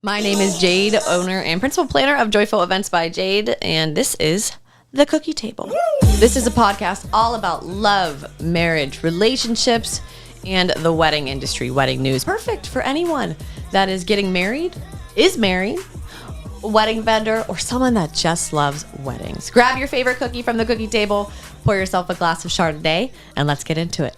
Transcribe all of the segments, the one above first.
My name is Jade, owner and principal planner of Joyful Events by Jade, and this is The Cookie Table. This is a podcast all about love, marriage, relationships, and the wedding industry, wedding news. Perfect for anyone that is getting married, is married, a wedding vendor, or someone that just loves weddings. Grab your favorite cookie from The Cookie Table, pour yourself a glass of Chardonnay, and let's get into it.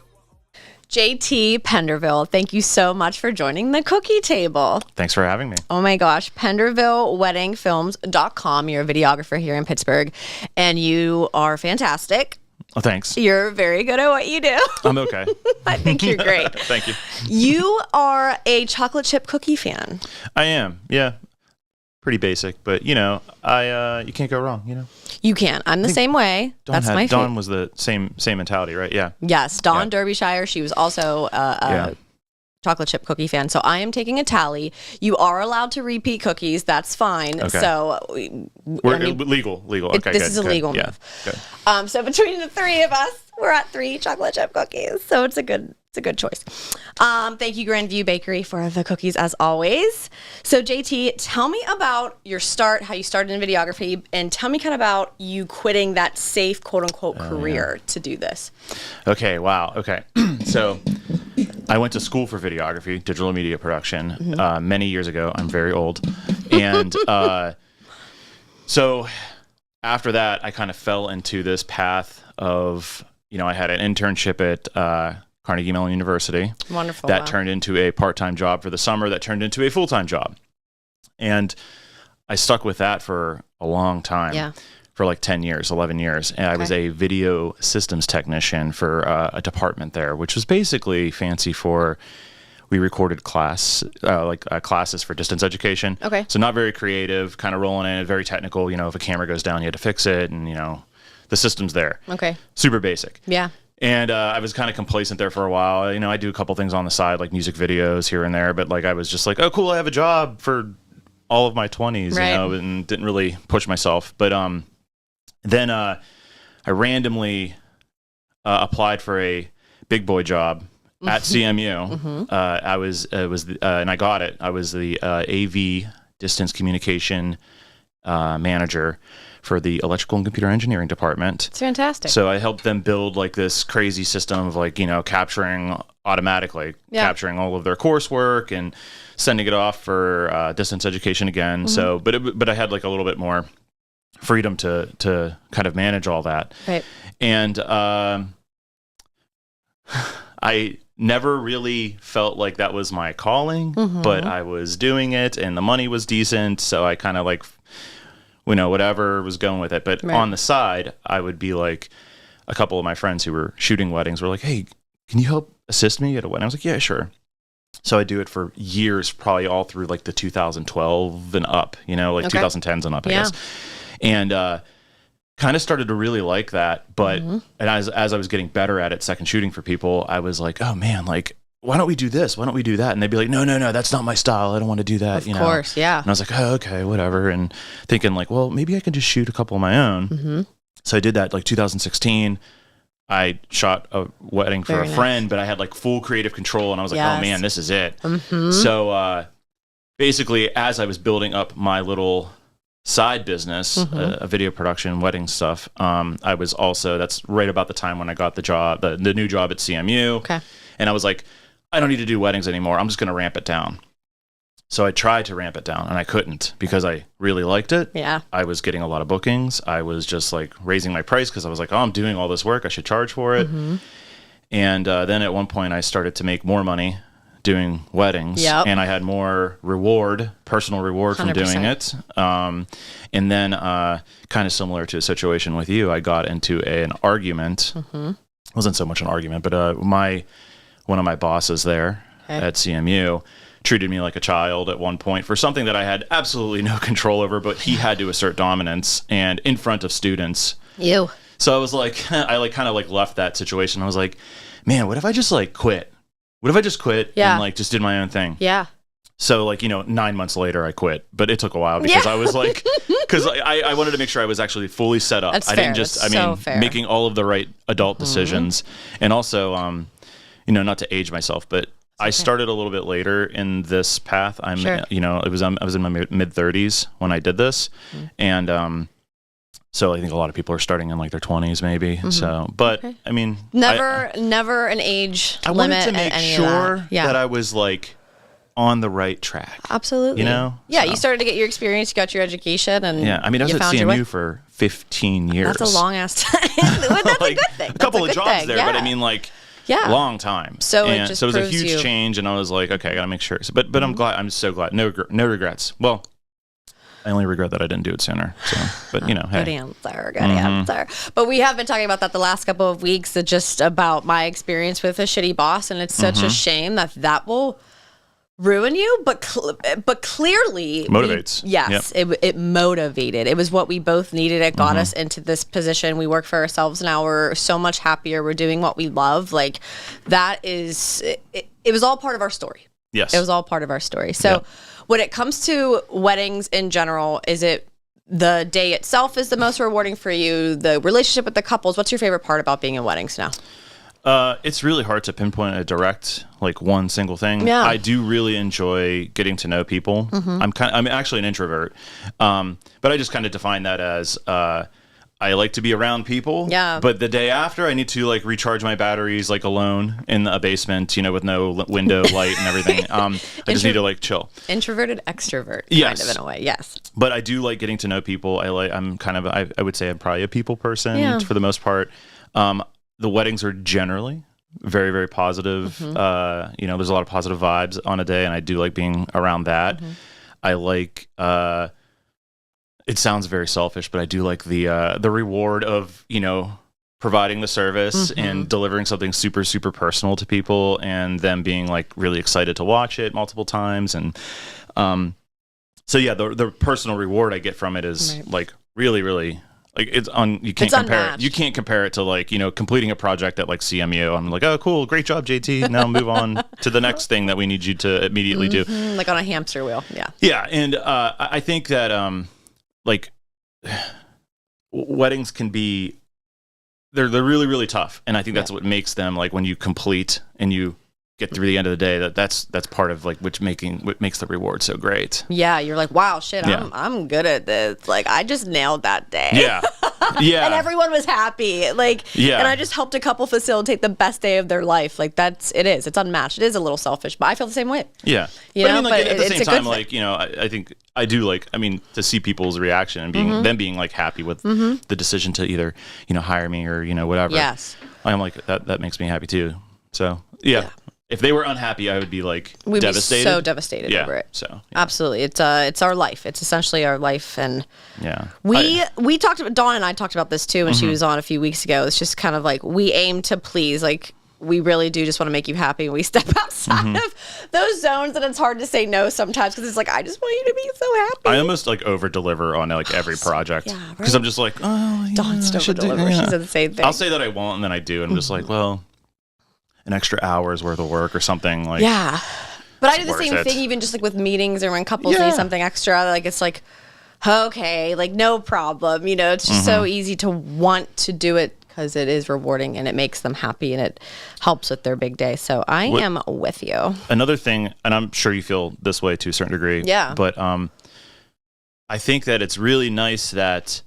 JT Penderville, thank you so much for joining The Cookie Table. Thanks for having me. Oh my gosh, Penderville Wedding Films.com. You're a videographer here in Pittsburgh, and you are fantastic. Oh, thanks. You're very good at what you do. I'm okay. I think you're great. Thank you. You are a chocolate chip cookie fan. I am, yeah. Pretty basic, but you can't go wrong, you know. You can. I'm the same way. That's my favorite. Dawn was the same mentality, right? Yeah. Yes, Dawn Derbyshire. She was also a chocolate chip cookie fan. So I am taking a tally. You are allowed to repeat cookies. That's fine. Okay. So We're legal. Okay, this is a legal move. Good. So between the three of us, we're at 3 chocolate chip cookies. So it's a good choice. Thank you, Grandview Bakery, for the cookies as always. So JT, tell me about your start, how you started in videography, and tell me kind of about you quitting that safe, quote unquote, career to do this. Okay. Wow. Okay. So I went to school for videography, digital media production, many years ago. I'm very old. And so after that, I kind of fell into this path of, I had an internship at Carnegie Mellon University. Wonderful. That turned into a part-time job for the summer. That turned into a full-time job. And I stuck with that for a long time. Yeah. For like 10 years, 11 years. And I was a video systems technician for a department there, which was basically fancy for, we recorded classes for distance education. Okay. So not very creative, kind of rolling in, very technical. If a camera goes down, you had to fix it, and the system's there. Okay. Super basic. Yeah. And I was kind of complacent there for a while. I do a couple things on the side, like music videos here and there, but like I was just like, oh, cool, I have a job for all of my 20s, and didn't really push myself. But then I randomly applied for a big boy job at CMU. And I got it. I was the AV distance communication manager for the electrical and computer engineering department. It's fantastic. So I helped them build like this crazy system of capturing automatically, capturing all of their coursework and sending it off for distance education again. So, but I had like a little bit more freedom to kind of manage all that. Right. And I never really felt like that was my calling, but I was doing it and the money was decent. So I kind of like, whatever was going with it. But on the side, I would be like, a couple of my friends who were shooting weddings were like, hey, can you help assist me at a wedding? I was like, yeah, sure. So I do it for years, probably all through like the 2012 and up, 2010s and up, I guess. And kind of started to really like that. But and as I was getting better at it, second shooting for people, I was like, oh man, like, why don't we do this? Why don't we do that? And they'd be like, no, that's not my style. I don't want to do that. Of course, yeah. And I was like, oh, okay, whatever. And thinking like, well, maybe I can just shoot a couple of my own. So I did that like 2016. I shot a wedding for a friend, but I had like full creative control. And I was like, oh man, this is it. So basically, as I was building up my little side business, a video production, wedding stuff, I was also, that's right about the time when I got the job, the new job at CMU. Okay. And I was like, I don't need to do weddings anymore. I'm just going to ramp it down. So I tried to ramp it down and I couldn't because I really liked it. Yeah. I was getting a lot of bookings. I was just like raising my price because I was like, oh, I'm doing all this work. I should charge for it. And then at one point I started to make more money doing weddings. And I had more personal reward from 100%. Doing it. And then kind of similar to a situation with you, I got into an argument. It wasn't so much an argument, but one of my bosses there at CMU treated me like a child at one point for something that I had absolutely no control over, but he had to assert dominance and in front of students. Ew. So I was like, I like kind of like left that situation. I was like, man, what if I just like quit? What if I just quit and like just did my own thing? Yeah. So like, 9 months later I quit, but it took a while because I was like, because I wanted to make sure I was actually fully set up. I didn't just, making all of the right adult decisions. And also, not to age myself, but I started a little bit later in this path. I was in my mid 30s when I did this. And, so I think a lot of people are starting in like their 20s maybe. So, but I mean, never an age limit. I wanted to make sure that I was like on the right track. Absolutely. You know? Yeah, so. you started to get your experience, you got your education, and I mean, I was at CMU for 15 years. That's a long ass time. That's like, a good thing. A couple of jobs there, but I mean, like, long time. So it was a huge change, and I was like, okay, I gotta make sure. So, but I'm glad. I'm so glad. No regrets. Well, I only regret that I didn't do it sooner. So, but hey. Good answer. But we have been talking about that the last couple of weeks, just about my experience with a shitty boss, and it's such a shame that will ruin you. But clearly motivates. It motivated. It was what we both needed. It got us into this position. We work for ourselves now. We're so much happier. We're doing what we love. Like that is. It was all part of our story. Yes, it was all part of our story. So. When it comes to weddings in general, is it the day itself is the most rewarding for you? The relationship with the couples? What's your favorite part about being in weddings now? It's really hard to pinpoint a direct, like one single thing. Yeah. I do really enjoy getting to know people. I'm actually an introvert. But I just kind of define that as, I like to be around people. Yeah. But the day after, I need to like recharge my batteries like alone in a basement, with no window light and everything. I just need to like chill. Introverted extrovert, yes. kind of in a way. Yes. But I do like getting to know people. I would say I'm probably a people person for the most part. The weddings are generally very, very positive. There's a lot of positive vibes on a day, and I do like being around that. I like. It sounds very selfish, but I do like the reward of providing the service and delivering something super, super personal to people, and them being like really excited to watch it multiple times. And so yeah, the personal reward I get from it is like really, really like you can't compare it. You can't compare it to like completing a project at like CMU. I'm like, oh cool, great job JT. Now move on to the next thing that we need you to immediately do. Like on a hamster wheel. Yeah, and I think that like weddings can be they're really, really tough, and I think that's what makes them, like, when you complete and you get through the end of the day, that's part of like what makes the reward so great. Yeah, you're like, wow, shit, I'm good at this. Like, I just nailed that day. Yeah. And everyone was happy. Like, and I just helped a couple facilitate the best day of their life. Like, it's unmatched. It is a little selfish, but I feel the same way. Yeah. But I mean, like, at the same time, like, I think I do like, to see people's reaction and them being like happy with the decision to either, hire me or, whatever. Yes. I'm like, that makes me happy too. So, yeah. If they were unhappy, I would be like devastated. Be so devastated over it. So absolutely, it's our life. It's essentially our life, and we talked about, Dawn and I talked about this too when she was on a few weeks ago. It's just kind of like we aim to please, like we really do just want to make you happy. And we step outside of those zones, and it's hard to say no sometimes because it's like I just want you to be so happy. I almost like over deliver on like every project because I'm just like, oh, Dawn's over deliver. She said the same thing. I'll say that I won't, and then I do, and I'm just like, well, an extra hour's worth of work or something, like, but I do the same thing even just like with meetings or when couples need something extra, like it's like, okay, like no problem, it's just so easy to want to do it because it is rewarding and it makes them happy and it helps with their big day. So I am with you. Another thing, and I'm sure you feel this way to a certain degree, but I think that it's really nice that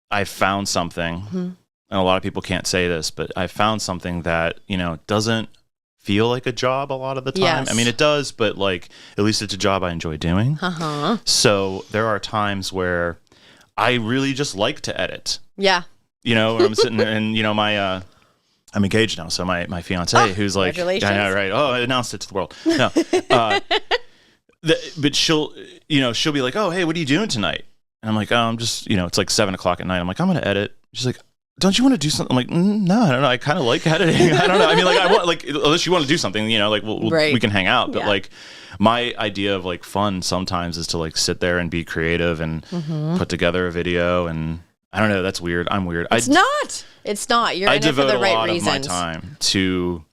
I found something, and a lot of people can't say this, but I found something that, doesn't feel like a job a lot of the time. Yes. I mean, it does, but like, at least it's a job I enjoy doing. So there are times where I really just like to edit. Yeah. When I'm sitting there and, my, I'm engaged now. So my fiance, who's like, I know, right? Oh, I announced it to the world. No. But she'll be like, oh, hey, what are you doing tonight? And I'm like, oh, I'm just, it's like 7:00 at night. I'm like, I'm going to edit. She's like, don't you want to do something? I'm like, no, I don't know. I kind of like editing. I don't know. I mean, like, I want, like, unless you want to do something, like, we can hang out. But like, my idea of like fun sometimes is to like sit there and be creative and put together a video. And I don't know. That's weird. I'm weird. It's not. You're in it for the right reasons. I devote a lot of my time to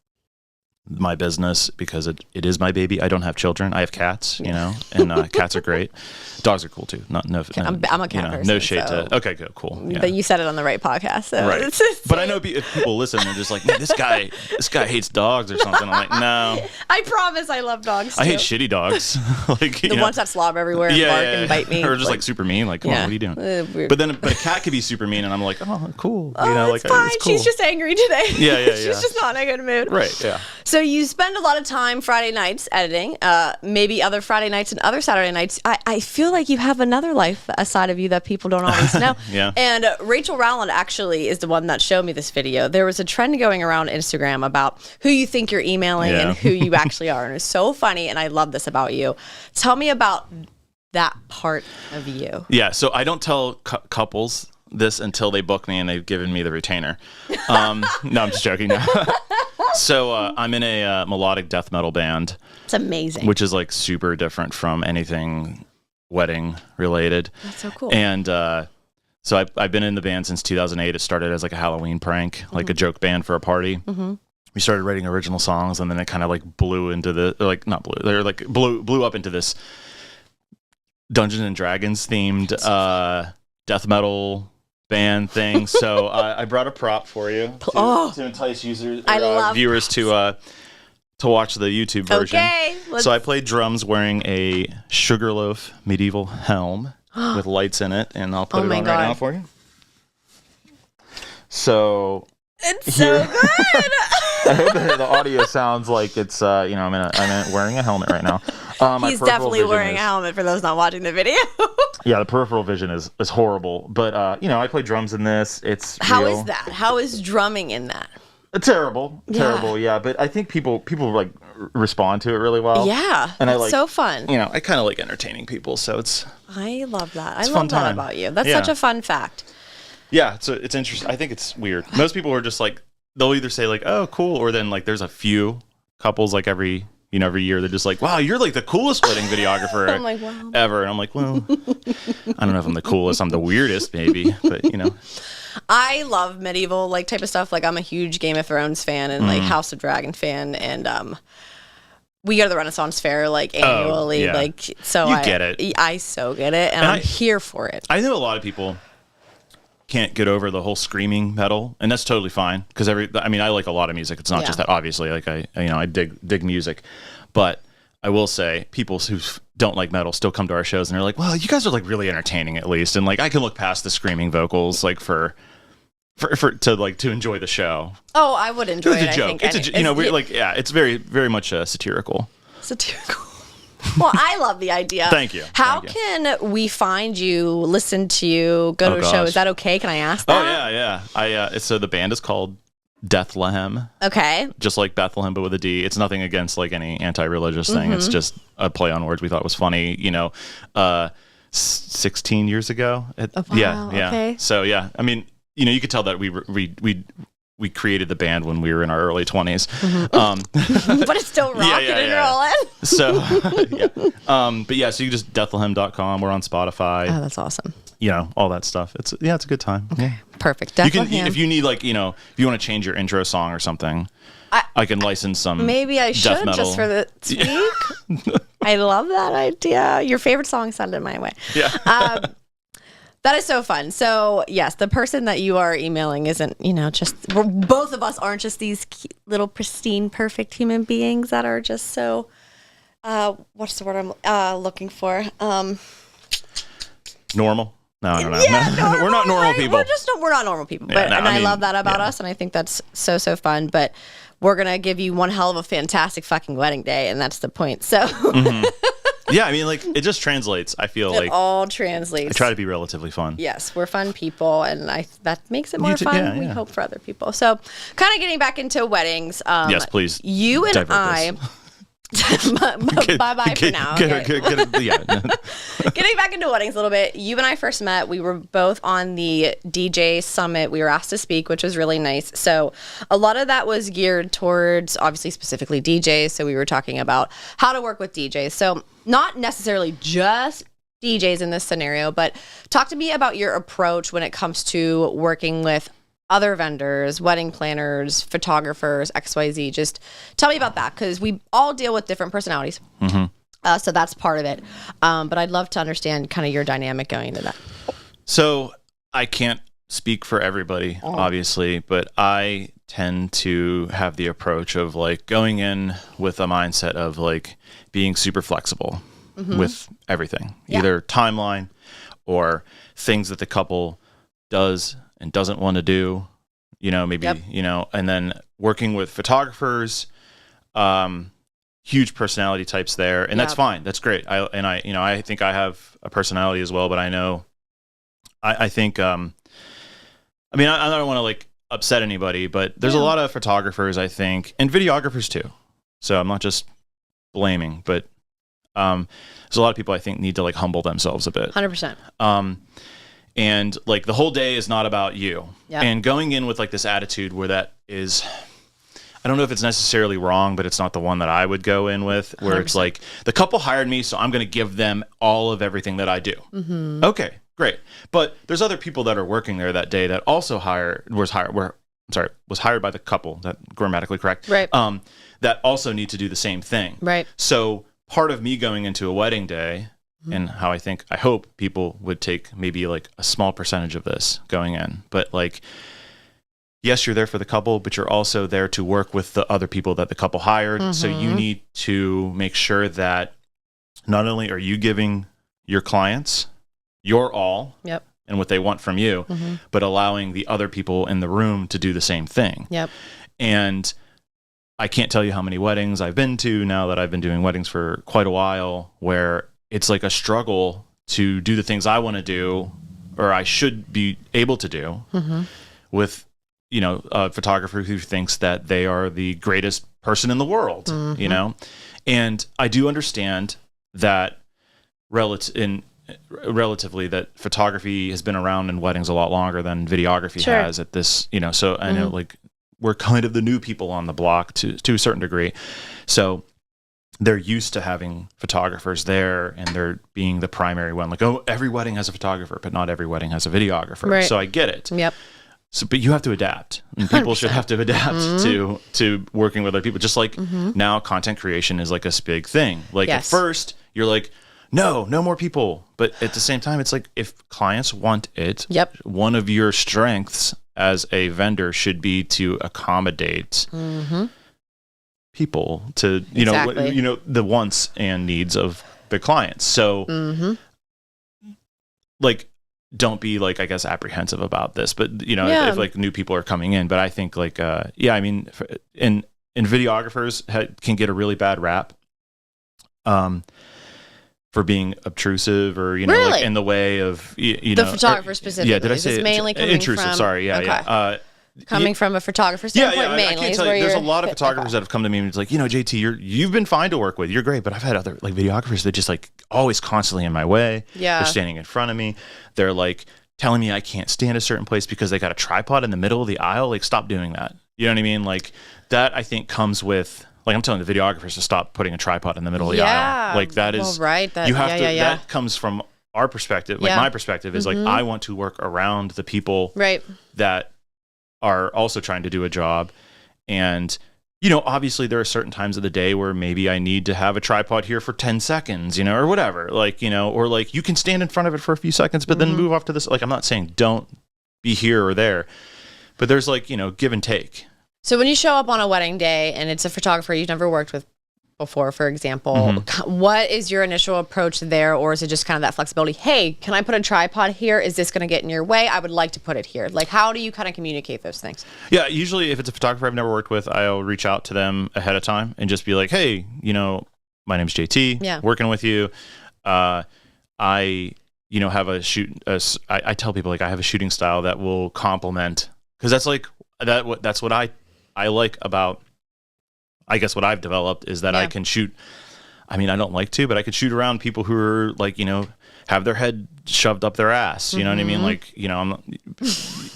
my business because it is my baby. I don't have children. I have cats, and cats are great. Dogs are cool too. I'm a cat person. No shade to. Okay, good, cool. Yeah. But you said it on the right podcast, so right. But I know if people listen, they're just like, man, this guy hates dogs or something. I'm like, no. I promise, I love dogs too. I hate shitty dogs. Like the ones that slobber everywhere and bark and bite me, or just like super mean. Like, come on, what are you doing? But a cat could be super mean, and I'm like, oh, cool. It's fine. It's cool. She's just angry today. Yeah. She's just not in a good mood. Right. Yeah. So you spend a lot of time Friday nights editing, maybe other Friday nights and other Saturday nights. I feel like you have another life aside of you that people don't always know. Yeah. And Rachel Rowland actually is the one that showed me this video. There was a trend going around Instagram about who you think you're emailing and who you actually are. And it's so funny. And I love this about you. Tell me about that part of you. Yeah. So I don't tell couples this until they book me and they've given me the retainer. No, I'm just joking. So I'm in a melodic death metal band. It's amazing. Which is like super different from anything wedding related. That's so cool. And so I've been in the band since 2008. It started as like a Halloween prank, like a joke band for a party. Mm-hmm. We started writing original songs, and then it kind of like blew into blew up into this Dungeons and Dragons themed death metal band thing. So I brought a prop for you to entice viewers to watch the YouTube version. Okay, so I played drums wearing a Sugarloaf medieval helm with lights in it, and I'll put it on right now for you. So it's so good. I hope the audio sounds like it's I'm wearing a helmet right now. He's definitely wearing a helmet for those not watching the video. Yeah, the peripheral vision is horrible, but I play drums in this. It's how real. is that? How is drumming in that? Terrible, yeah. But I think people like respond to it really well. Yeah, and it's so fun. I kind of like entertaining people, so it's. I love that. I love that about you. That's such a fun fact. Yeah, it's interesting. I think it's weird. Most people are just like, they'll either say like, "Oh, cool," or then like there's a few couples like every year they're just like, "Wow, you're like the coolest wedding videographer I'm like, wow. ever." And I'm like, well, I don't know if I'm the coolest. I'm the weirdest, maybe, but I love medieval like type of stuff. Like I'm a huge Game of Thrones fan and like House of Dragon fan, and we go to the Renaissance Fair like annually. Like so, you get it. I so get it, and I'm here for it. I know a lot of people can't get over the whole screaming metal, and that's totally fine because I like a lot of music. It's not just that, obviously. Like I dig music, but I will say people who don't like metal still come to our shows and they're like, well, you guys are like really entertaining at least, and like I can look past the screaming vocals like to enjoy the show. Oh, I would enjoy it. It's a joke. It's very very much satirical. Satirical. Well, I love the idea. Thank you. How can we find you, listen to you, go to a show? Is that okay? Can I ask that? Oh yeah. So the band is called Dethlehem. Okay. Just like Bethlehem, but with a D. It's nothing against like any anti-religious thing. It's just a play on words we thought was funny. 16 years ago. Yeah. Okay. So yeah, I mean, you could tell that we created the band when we were in our early 20s. But it's still rocking and rolling. So, but yeah, so you just Dethlehem.com. We're on Spotify. Oh, that's awesome. All that stuff. It's a good time. Okay. Yeah. Perfect. Dethlehem. If you need if you want to change your intro song or something, I can license some. Maybe I should just for the week. I love that idea. Your favorite song sounded my way. Yeah. That is so fun. So, yes, the person that you are emailing isn't, both of us aren't just these little pristine, perfect human beings that are just so, what's the word I'm looking for? Normal? No. Yeah, normal, we're not normal people. We're not normal people. I love that about us, and I think that's so, so fun. But we're going to give you one hell of a fantastic fucking wedding day, and that's the point. So... Mm-hmm. Yeah, I mean, like, it just translates. I feel like... It all translates. I try to be relatively fun. Yes, we're fun people, and that makes it more fun, we hope, for other people. So, kind of getting back into weddings. Yes, please. You and I... Bye-bye for now. Getting back into weddings a little bit. You and I first met. We were both on the DJ Summit. We were asked to speak, which was really nice. So a lot of that was geared towards, obviously, specifically DJs. So we were talking about how to work with DJs. So not necessarily just DJs in this scenario, but talk to me about your approach when it comes to working with other vendors, wedding planners, photographers, XYZ. Just tell me about that, because we all deal with different personalities. So that's part of it. But I'd love to understand kind of your dynamic going into that. So I can't speak for everybody, obviously, but I tend to have the approach of like going in with a mindset of like being super flexible with everything, either timeline or things that the couple does and doesn't want to do, maybe, and then working with photographers, huge personality types there. And that's fine. That's great. I think I have a personality as well, but I know, I think, I don't want to like upset anybody, but there's a lot of photographers, I think, and videographers too. So I'm not just blaming, but there's a lot of people I think need to like humble themselves a bit. 100%. And like the whole day is not about you. Yep. And going in with like this attitude where that is, I don't know if it's necessarily wrong, but it's not the one that I would go in with, where 100%. It's like the couple hired me, so I'm going to give them all of everything that I do. Okay. Great. But there's other people that are working there that day that also was hired by the couple, that grammatically correct. Right. That also need to do the same thing. Right. So part of me going into a wedding day and how I hope people would take maybe like a small percentage of this going in, but like, yes, you're there for the couple, but you're also there to work with the other people that the couple hired. So you need to make sure that not only are you giving your clients your all and what they want from you, but allowing the other people in the room to do the same thing. And I can't tell you how many weddings I've been to now that I've been doing weddings for quite a while, where it's like a struggle to do the things I want to do, or I should be able to do with, a photographer who thinks that they are the greatest person in the world, and I do understand that relatively that photography has been around in weddings a lot longer than videography has at this, so I know like we're kind of the new people on the block to a certain degree. So they're used to having photographers there and they're being the primary one. Like, oh, every wedding has a photographer, but not every wedding has a videographer. Right. So I get it. So, but you have to adapt, and people 100%. Should have to adapt to working with other people. Just like now content creation is like a big thing. Like at first you're like, no more people. But at the same time, it's like if clients want it, one of your strengths as a vendor should be to accommodate people to, the wants and needs of the clients. So like, don't be like, I guess, apprehensive about this, but if like new people are coming in, but I think like, and videographers can get a really bad rap. For being obtrusive or, like in the way of, the photographer specifically. Yeah, did I say mainly coming intrusive? From, sorry. Yeah. Coming from a photographer standpoint, mainly. I can't tell you, there's a lot of photographers that have come to me and it's like, JT, you've been fine to work with. You're great. But I've had other like videographers that just like always constantly in my way. Yeah. They're standing in front of me. They're like telling me I can't stand a certain place because they got a tripod in the middle of the aisle. Like, stop doing that. You know what I mean? Like that, I think comes with, like, I'm telling the videographers to stop putting a tripod in the middle of the aisle. Like that is, right. You have to, that comes from our perspective. Like my perspective is like, I want to work around the people that are also trying to do a job. And, obviously there are certain times of the day where maybe I need to have a tripod here for 10 seconds, or whatever, like, or like you can stand in front of it for a few seconds, but then move off to this. Like, I'm not saying don't be here or there, but there's like, give and take. So when you show up on a wedding day and it's a photographer you've never worked with before, for example, what is your initial approach there? Or is it just kind of that flexibility? Hey, can I put a tripod here? Is this going to get in your way? I would like to put it here. Like, how do you kind of communicate those things? Yeah, usually if it's a photographer I've never worked with, I'll reach out to them ahead of time and just be like, hey, my name's JT, working with you. I have a shoot. I tell people like I have a shooting style that will complement, because that's like that's what I like about, I guess, what I've developed is that I can shoot I mean, I don't like to, but I could shoot around people who are like, you know, have their head shoved up their ass. You know what I mean? Like, you know, I'm not,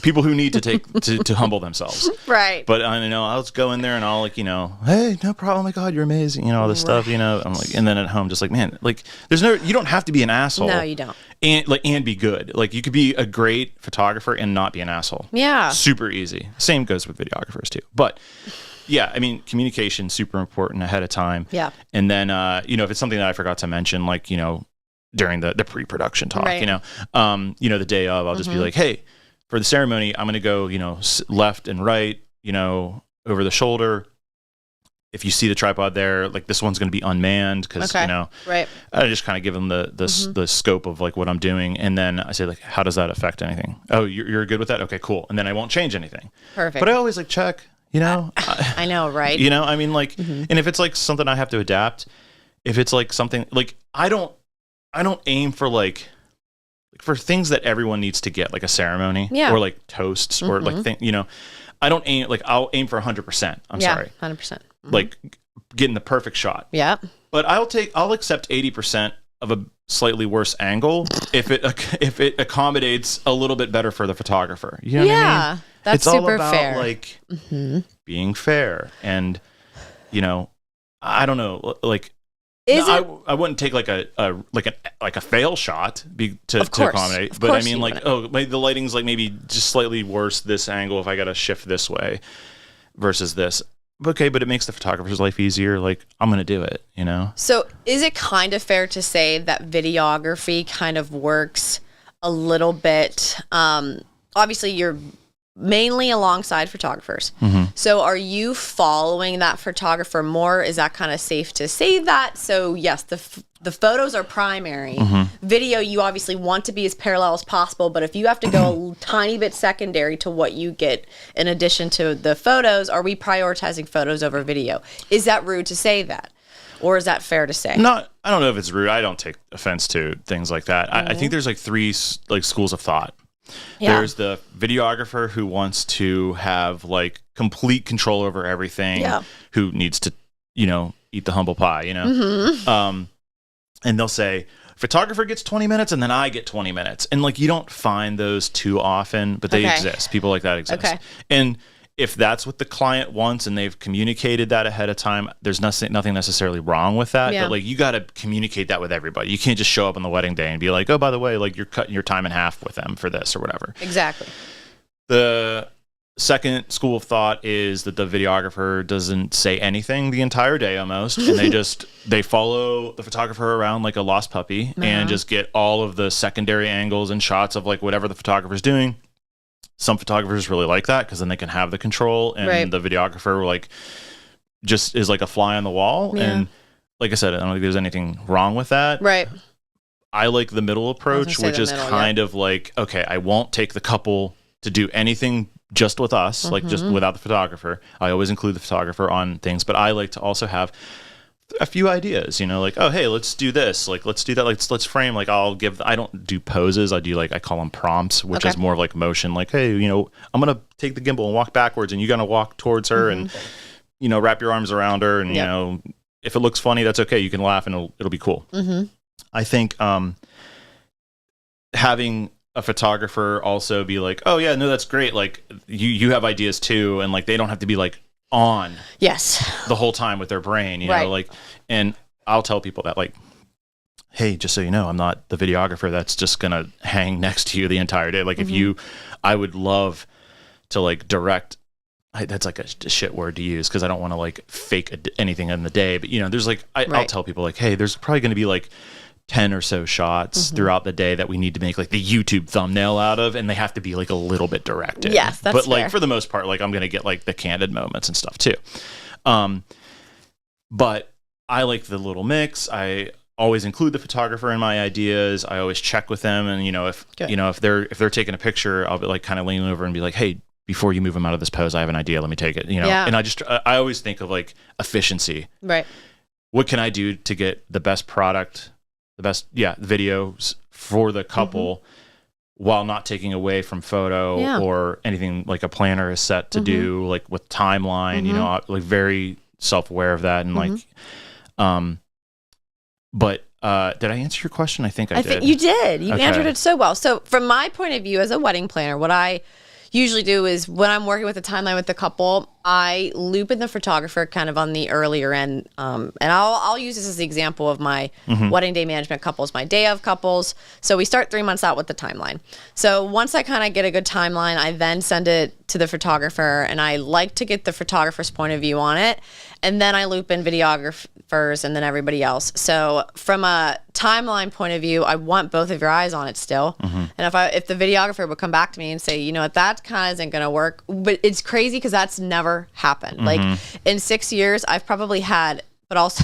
people who need to take to humble themselves. Right. But you know, I'll just go in there and I'll like, you know, hey, no problem. Oh my God, you're amazing. You know, all this stuff, you know, I'm like, and then at home, just like, man, like you don't have to be an asshole. No, you don't. And be good. Like you could be a great photographer and not be an asshole. Yeah. Super easy. Same goes with videographers too. But yeah, I mean, communication super important ahead of time. Yeah. And then, you know, if it's something that I forgot to mention, like, you know, during the pre-production talk, you know, the day of, I'll just be like, hey, for the ceremony, I'm going to go, you know, left and right, you know, over the shoulder. If you see the tripod there, like this one's going to be unmanned because, you know, I just kind of give them the scope of like what I'm doing. And then I say like, how does that affect anything? Oh, you're good with that? Okay, cool. And then I won't change anything. Perfect. But I always like check, you know, I know, right? You know, I mean, like, and if it's like something I have to adapt, if it's like something like, I don't aim for like for things that everyone needs to get, like a ceremony or like toasts or like you know, I don't aim like I'll aim for 100%. I'm sorry, 100%. Like getting the perfect shot. Yeah. But I'll accept 80% of a slightly worse angle if it accommodates a little bit better for the photographer. You know what I mean? That's it's super all about fair. Like being fair, and you know, I don't know, like. I wouldn't take like a fail shot to accommodate, but I mean like the lighting's like maybe just slightly worse this angle if I got to shift this way versus this. Okay, but it makes the photographer's life easier. Like I'm gonna do it, you know. So is it kind of fair to say that videography kind of works a little bit? Obviously, you're mainly alongside photographers. So are you following that photographer more? Is that kind of safe to say that? So yes, the photos are primary. Video, you obviously want to be as parallel as possible, but if you have to go a tiny bit secondary to what you get in addition to the photos, are we prioritizing photos over video? Is that rude to say that? Or is that fair to say? I don't know if it's rude. I don't take offense to things like that. I think there's like three like schools of thought. Yeah. There's the videographer who wants to have like complete control over everything, who needs to, you know, eat the humble pie, you know? And they'll say, photographer gets 20 minutes and then I get 20 minutes. And like, you don't find those too often, but they exist. People like that exist. And if that's what the client wants and they've communicated that ahead of time, there's nothing necessarily wrong with that. But like, you got to communicate that with everybody. You can't just show up on the wedding day and be like, oh, by the way, like you're cutting your time in half with them for this or whatever. Exactly. The second school of thought is that the videographer doesn't say anything the entire day almost. And they follow the photographer around like a lost puppy and just get all of the secondary angles and shots of like whatever the photographer's doing. Some photographers really like that because then they can have the control, and the videographer like just is like a fly on the wall. And like I said, I don't think there's anything wrong with that. Right. I like the middle approach, which is kind of like, okay, I won't take the couple to do anything just with us, like just without the photographer. I always include the photographer on things, but I like to also have a few ideas, you know, like, oh, hey, let's do this. Like, let's do that. Like, let's frame, like, I don't do poses. I do like, I call them prompts, which is more of like motion. Like, hey, you know, I'm going to take the gimbal and walk backwards and you're going to walk towards her and, you know, wrap your arms around her. And, you know, if it looks funny, that's okay. You can laugh and it'll be cool. I think, having a photographer also be like, oh yeah, no, that's great. Like you have ideas too. And like, they don't have to be like, on the whole time with their brain, you know, like, and I'll tell people that like, hey, just so you know, I'm not the videographer that's just gonna hang next to you the entire day. Like I would love to like direct. That's like a shit word to use because I don't want to like fake anything in the day, but you know, there's like I'll tell people like, hey, there's probably going to be like 10 or so shots throughout the day that we need to make like the YouTube thumbnail out of, and they have to be like a little bit directed. Yes, that's but like fair. For the most part, like I'm gonna get like the candid moments and stuff too. But I like the little mix. I always include the photographer in my ideas. I always check with them, and you know if they're taking a picture, I'll be like kind of leaning over and be like, hey, before you move them out of this pose, I have an idea. Let me take it. You know, and I always think of like efficiency. Right. What can I do to get the best product? The best videos for the couple while not taking away from photo or anything like a planner is set to do, like with timeline, you know, like very self-aware of that. And like, But did I answer your question? I think I did. think you did. You Okay. answered it so well. So from my point of view as a wedding planner, what I usually do is when I'm working with a timeline with the couple, I loop in the photographer kind of on the earlier end. And I'll use this as the example of my wedding day management couples, my day of couples. So we start 3 months out with the timeline. So once I kind of get a good timeline, I then send it to the photographer, and I like to get the photographer's point of view on it. And then I loop in videographers and then everybody else. So from a timeline point of view, I want both of your eyes on it still. And if the videographer would come back to me and say, you know what, that kind of isn't going to work. But it's crazy because that's never happened. Like in 6 years, I've probably had, but also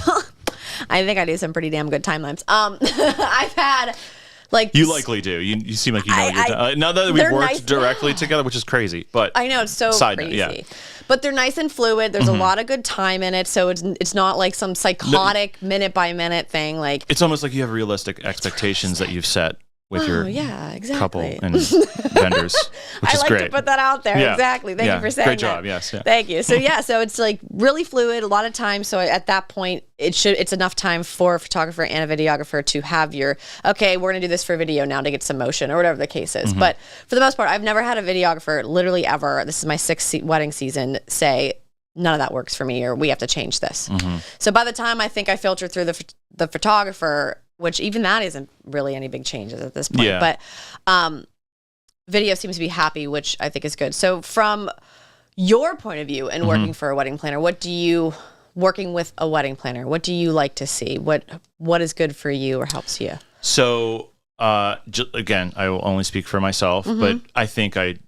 I think I do some pretty damn good timelines. I've had like You likely do. You seem like you know what you're doing. Not that we've worked directly together, which is crazy, but I know it's so side crazy. note, yeah. But they're nice and fluid. There's a lot of good time in it, so it's not like some psychotic minute by minute thing. Like it's almost like you have realistic expectations that you've set with your couple and vendors, which I is like great. to put that out there. Yeah. Exactly. Thank you for saying Great that. job. Yes. Yeah. Thank you. So so it's like really fluid, a lot of time. So at that point, it's enough time for a photographer and a videographer to have okay, we're gonna do this for video now to get some motion or whatever the case is. But for the most part, I've never had a videographer literally ever. This is my 6th wedding season. Say none of that works for me, or we have to change this. So by the time I think I filter through the photographer, which even that isn't really any big changes at this point. Yeah. But video seems to be happy, which I think is good. So from your point of view and working for a wedding planner, working with a wedding planner, what do you like to see? What is good for you or helps you? So again, I will only speak for myself, but I think I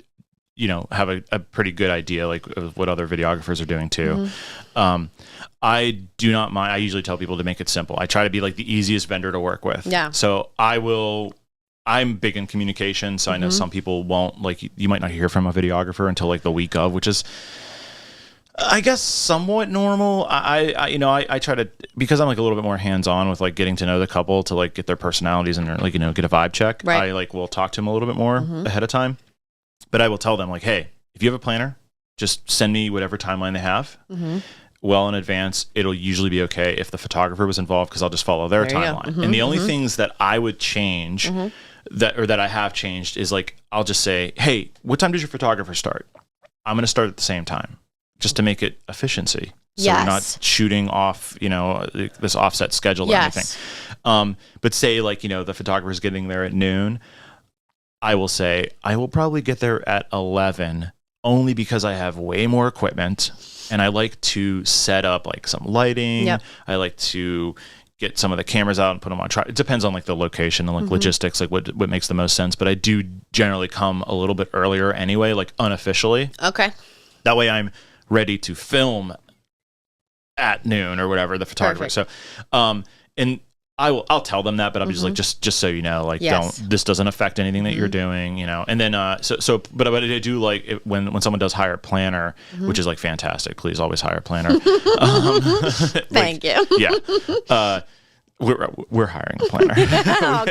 have a pretty good idea like of what other videographers are doing too. I do not mind. I usually tell people to make it simple. I try to be like the easiest vendor to work with. Yeah. So I'm big in communication. So I know some people won't you might not hear from a videographer until like the week of, which is, I guess, somewhat normal. I try to, because I'm like a little bit more hands-on with like getting to know the couple to like get their personalities and like, get a vibe check. Right. I like will talk to them a little bit more ahead of time, but I will tell them like, hey, if you have a planner, just send me whatever timeline they have. Well in advance. It'll usually be okay if the photographer was involved because I'll just follow their timeline. And the only things that I would change that I have changed is like, I'll just say, hey, what time does your photographer start? I'm going to start at the same time just to make it efficiency. So we're not shooting off, this offset schedule or anything. But say like, the photographer's getting there at noon. I will say, I will probably get there at 11 only because I have way more equipment. And I like to set up like some lighting. I like to get some of the cameras out and put them on trial. It depends on like the location and like logistics, like what makes the most sense. But I do generally come a little bit earlier anyway, like unofficially. Okay. That way I'm ready to film at noon or whatever, the photographer. Perfect. So, and I'll tell them that, but I'm just like, just so you know, like, this doesn't affect anything that you're doing, And then, but I do like it when someone does hire a planner, which is like fantastic. Please always hire a planner. Thank you. Yeah. We're hiring a planner. Oh,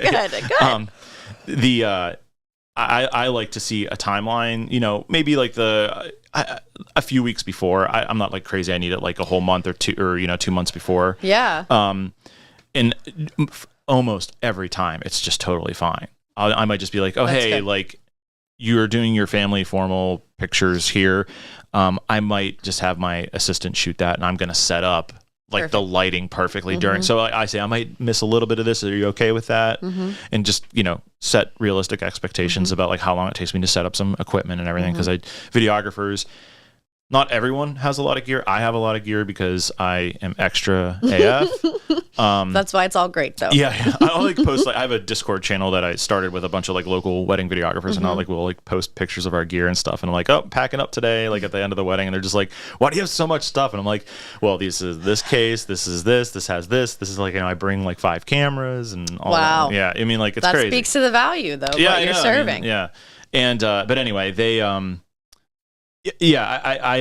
good. I like to see a timeline, maybe like a few weeks before. I'm not like crazy. I need it like a whole month or 2 months before. Yeah. And almost every time it's just totally fine. I might just be like, oh, That's hey, good. like you're doing your family formal pictures here. I might just have my assistant shoot that, and I'm going to set up like the lighting perfectly during. So I say, I might miss a little bit of this. Are you okay with that? And just, set realistic expectations about like how long it takes me to set up some equipment and everything. Because videographers, not everyone has a lot of gear. I have a lot of gear because I am extra AF. That's why it's all great, though. Yeah. I'll like post, I have a Discord channel that I started with a bunch of like local wedding videographers, and we'll like post pictures of our gear and stuff. And I'm like, oh, packing up today, like at the end of the wedding. And they're just like, why do you have so much stuff? And I'm like, well, this is this case, this is this has this. This is like, I bring like 5 cameras and all that. Yeah. I mean, like, it's crazy. That speaks to the value, though, what you're serving. I mean, yeah. And, but anyway, they, I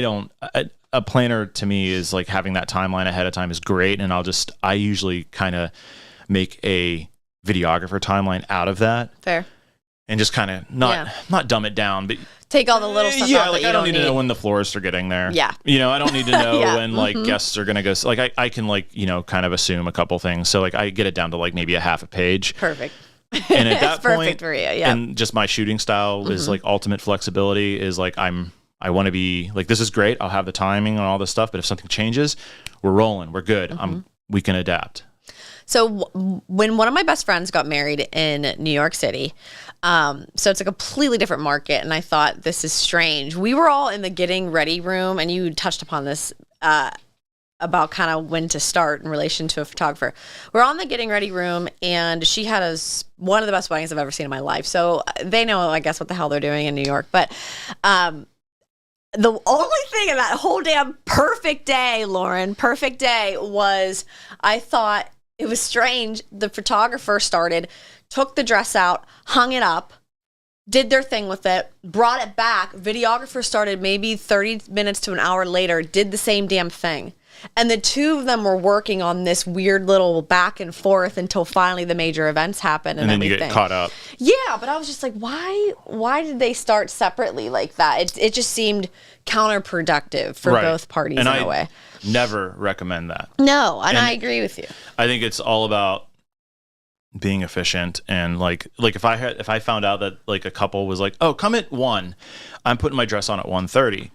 don't. A planner to me is like having that timeline ahead of time is great, and I usually kind of make a videographer timeline out of that. Fair. and just kind of not dumb it down, but take all the little stuff out like that I don't need need to know when the florists are getting there. Yeah. I don't need to know when like guests are going to go. Like I can like, kind of assume a couple things. So like I get it down to like maybe a half a page. Perfect. And at that point, perfect for you. Yeah. And just my shooting style is like ultimate flexibility is like I want to be like, this is great. I'll have the timing and all this stuff. But if something changes, we're rolling. We're good. We can adapt. So when one of my best friends got married in New York City, so it's a completely different market, and I thought, this is strange. We were all in the getting ready room, and you touched upon this about kind of when to start in relation to a photographer. We're all in the getting ready room, and she had one of the best weddings I've ever seen in my life. So they know, I guess, what the hell they're doing in New York. But the only thing in that whole damn perfect day, Lauren, perfect day, was I thought it was strange. The photographer took the dress out, hung it up, did their thing with it, brought it back. Videographer started maybe 30 minutes to an hour later, did the same damn thing. And the two of them were working on this weird little back and forth until finally the major events happened and then everything. You get caught up. Yeah, but I was just like, why did they start separately like that? It just seemed counterproductive for both parties in a way. Never recommend that. No, and I agree with you. I think it's all about being efficient, and like if I found out that like a couple was like, oh, come at 1, I'm putting my dress on at 1:30,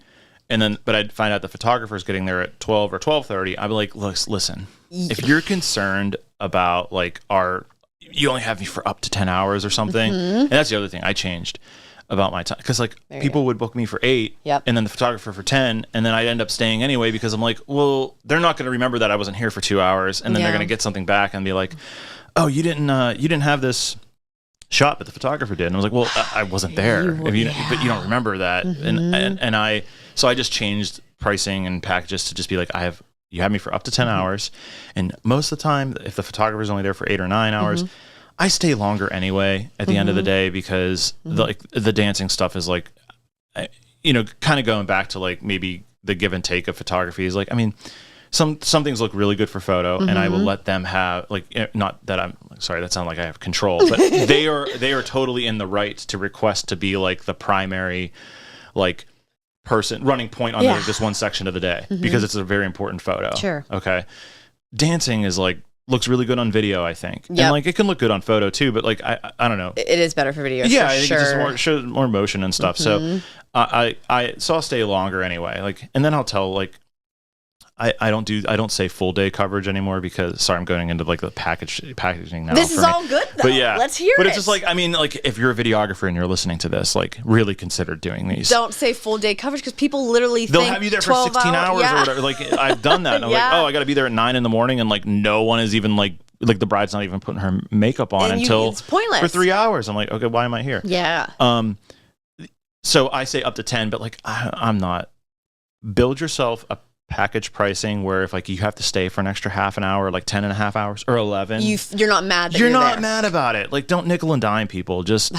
and then but I'd find out the photographer's getting there at 12 or 12:30, I'd be like, listen, if you're concerned about like you only have me for up to 10 hours or something, and that's the other thing I changed about my time, because like people would book me for 8 and then the photographer for 10, and then I'd end up staying anyway because I'm like, well, they're not going to remember that I wasn't here for 2 hours, and then they're going to get something back and be like, oh, you didn't have this shot, but the photographer did. And I was like, well, I wasn't there. But you don't remember that. And I just changed pricing and packages to just be like, you have me for up to 10 hours, and most of the time, if the photographer's only there for 8 or 9 hours, I stay longer anyway at the end of the day, because the dancing stuff is like, kind of going back to like maybe the give and take of photography is like, I mean, some things look really good for photo, and I will let them have like, not that I'm sorry, that sounds like I have control, but they are totally in the right to request to be like the primary like person running point on this one section of the day, because it's a very important photo. Sure. Okay. Dancing is like, looks really good on video, I think. Yep. And like it can look good on photo too, but like I don't know. It is better for video. Yeah, for I think sure. it's just shows more motion and stuff. So I'll stay longer anyway. Like, and then I'll tell like I don't say full day coverage anymore, because sorry, I'm going into like the packaging now. This is all good though. But yeah, let's hear it. But it's just like, I mean, like if you're a videographer and you're listening to this, like really consider doing these. Don't say full day coverage, because people literally they'll have you there for 16 hours or whatever. Like I've done that. And I'm like, oh, I got to be there at 9 a.m, and like no one is even like the bride's not even putting her makeup on until it's pointless. For 3 hours. I'm like, okay, why am I here? Yeah. So I say up to 10, but like I'm not. Build yourself a package pricing where if like you have to stay for an extra half an hour, like 10 and a half hours or 11, you're not mad that you're not mad about it. Like don't nickel and dime people. Just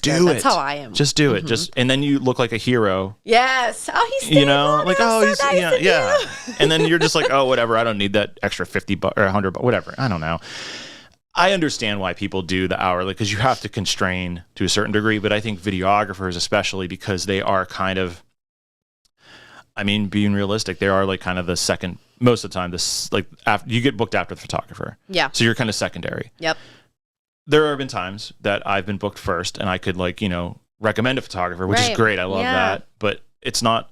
do it. That's how I am. Just do it. And then you look like a hero. Yes. Oh, he's staying on. Like, oh, he's so nice yeah. And then you're just like, oh, whatever. I don't need that extra $50 or $100, whatever. I don't know. I understand why people do the hourly, because you have to constrain to a certain degree, but I think videographers, especially because they are kind of, I mean, being realistic, they are like kind of the second, most of the time, this like after you get booked after the photographer. Yeah. So you're kind of secondary. Yep. There have been times that I've been booked first, and I could like, recommend a photographer, which is great. I love that. But it's not,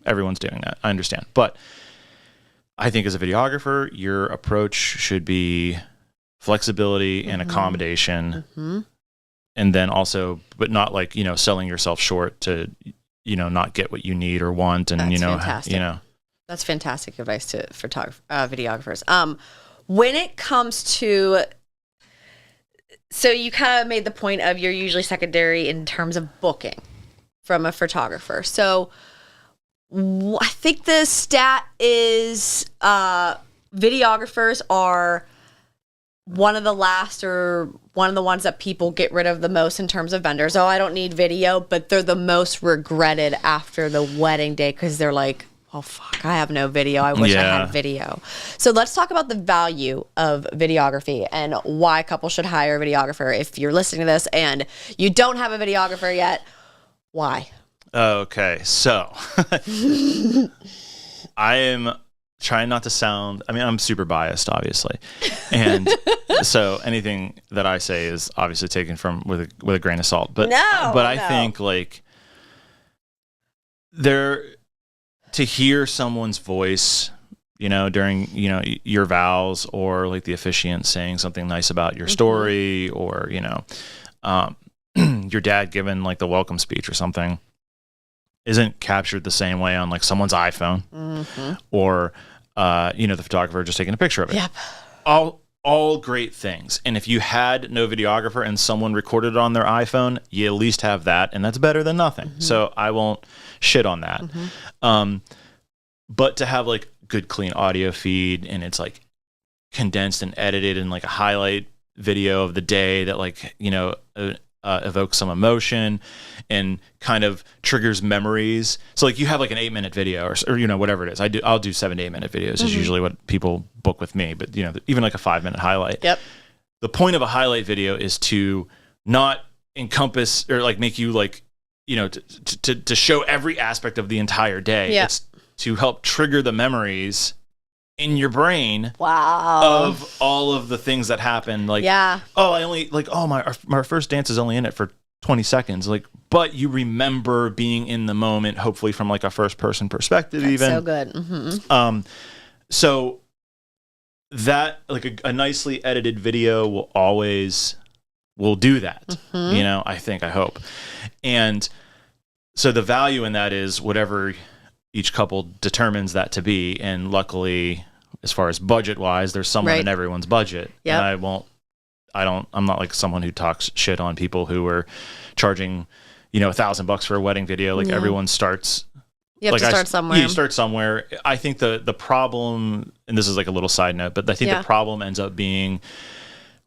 everyone's doing that. I understand. But I think as a videographer, your approach should be flexibility and accommodation. And then also, but not like, selling yourself short to, not get what you need or want. And, That's fantastic. That's fantastic advice to videographers. When it comes to, so you kind of made the point of you're usually secondary in terms of booking from a photographer. So I think the stat is videographers are one of the last or one of the ones that people get rid of the most in terms of vendors. Oh, I don't need video, but they're the most regretted after the wedding day, because they're like, oh, fuck, I have no video. I wish I had video. So let's talk about the value of videography and why couples should hire a videographer. If you're listening to this and you don't have a videographer yet, why? Okay, so I am trying not to sound, I mean, I'm super biased, obviously. And so anything that I say is obviously taken from with a grain of salt. But I think like to hear someone's voice, you know, during, you know, your vows, or like the officiant saying something nice about your story, or, you know, your dad giving like the welcome speech or something, isn't captured the same way on like someone's iPhone, or, you know, the photographer just taking a picture of it. Yep. All great things. And if you had no videographer and someone recorded it on their iPhone, you at least have that, and that's better than nothing. So I won't shit on that. But to have like good clean audio feed, and it's like condensed and edited in like a highlight video of the day that like, you know, evokes some emotion and kind of triggers memories. So like you have like an 8-minute video or you know, whatever it is. I'll do 7 to 8 minute videos is usually what people book with me, but you know, even like a 5-minute highlight. Yep. The point of a highlight video is to not encompass or like make you like, you know, to show every aspect of the entire day. Yep. It's to help trigger the memories in your brain of all of the things that happen. Like, my first dance is only in it for 20 seconds. Like, but you remember being in the moment, hopefully from like a first person perspective. That's even so good. So that like a nicely edited video will do that. You know, I hope. And so the value in that is whatever each couple determines that to be. And luckily, as far as budget wise, there's someone in everyone's budget. Yep. And I'm not like someone who talks shit on people who are charging, you know, $1,000 for a wedding video. Like everyone starts. You have to start somewhere. You start somewhere. I think the problem, and this is like a little side note, but I think the problem ends up being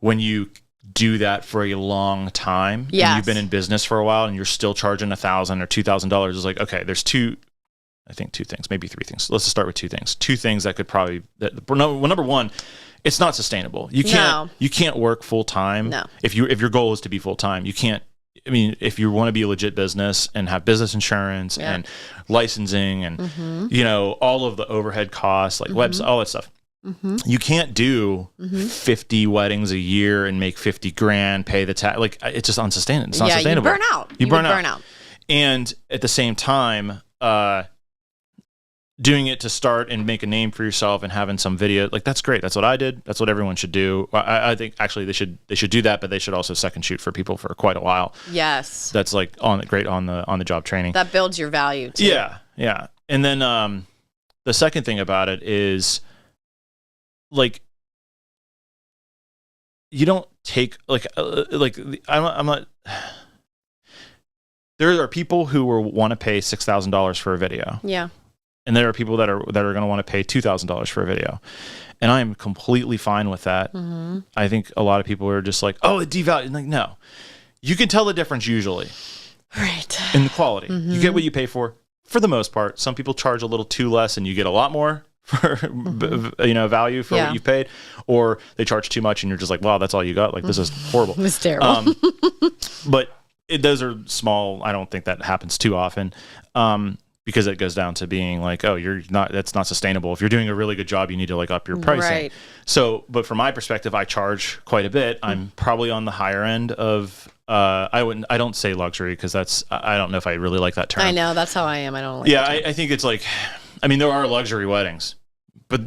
when you do that for a long time. And you've been in business for a while and you're still charging $1,000 or $2,000. It's like, okay, there's two things, maybe 3 things. Let's just start with 2 things. 2 things that could probably, number one, it's not sustainable. You can't work full time. No. If your goal is to be full time, you can't. I mean, if you want to be a legit business and have business insurance and licensing and you know, all of the overhead costs, like website, all that stuff, you can't do 50 weddings a year and make 50 grand, pay the tax. Like, it's just unsustainable. It's not sustainable. You burn out. You burn out. And at the same time, doing it to start and make a name for yourself and having some video, like, that's great. That's what I did. That's what everyone should do. I think actually they should do that, but they should also second shoot for people for quite a while. Yes. That's like great on the job training. That builds your value too. Yeah. And then the second thing about it is like, you don't take I'm not there are people who want to pay $6,000 for a video. Yeah. And there are people that are going to want to pay $2,000 for a video. And I'm completely fine with that. I think a lot of people are just like, oh, it devalued. Like, no. You can tell the difference usually. Right. In the quality. You get what you pay for the most part. Some people charge a little too less and you get a lot more for you know, value for what you paid, or they charge too much and you're just like, wow, that's all you got. Like, this is horrible. It's terrible. But those are small. I don't think that happens too often. Because it goes down to being like, oh, that's not sustainable. If you're doing a really good job, you need to like up your pricing. Right. So, but from my perspective, I charge quite a bit. I'm probably on the higher end of, I don't say luxury because I don't know if I really like that term. I know, that's how I am. I don't like I think it's like, I mean, there are luxury weddings, but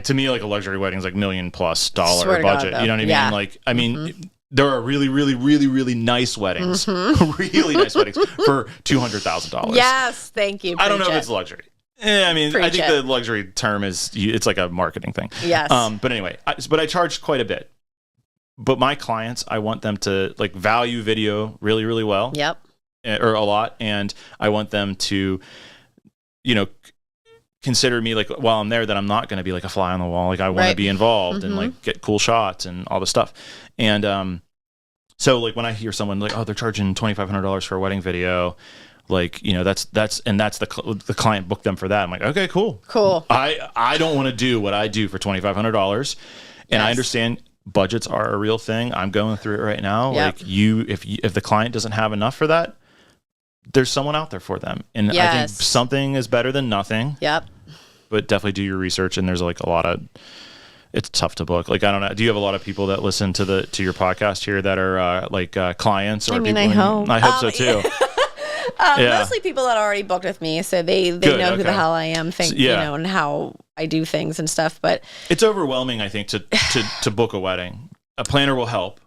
to me, like a luxury wedding is like $1 million+ budget. God, you know what I mean? Like, I mean, there are really, really, really, really nice weddings, really nice weddings for $200,000. Yes, thank you. I don't know if it's luxury. I mean, I think the luxury term it's like a marketing thing. Yes. But anyway, but I charge quite a bit. But my clients, I want them to like value video really, really well. Yep. Or a lot, and I want them to, you know, consider me like while I'm there that I'm not going to be like a fly on the wall. Like, I want to be involved and like get cool shots and all this stuff. And so like when I hear someone like, oh, they're charging $2,500 for a wedding video, Like, that's the client booked them for that. I'm like, okay, cool. I don't want to do what I do for $2,500. And I understand budgets are a real thing. I'm going through it right now. Yep. Like if the client doesn't have enough for that, there's someone out there for them. And I think something is better than nothing. Yep. But definitely do your research. And there's like a lot of, it's tough to book. Like, I don't know. Do you have a lot of people that listen to your podcast here that are clients? Or I mean, I hope so too. Mostly people that already booked with me, so they know who the hell I am, and how I do things and stuff. But it's overwhelming, I think, to book a wedding. A planner will help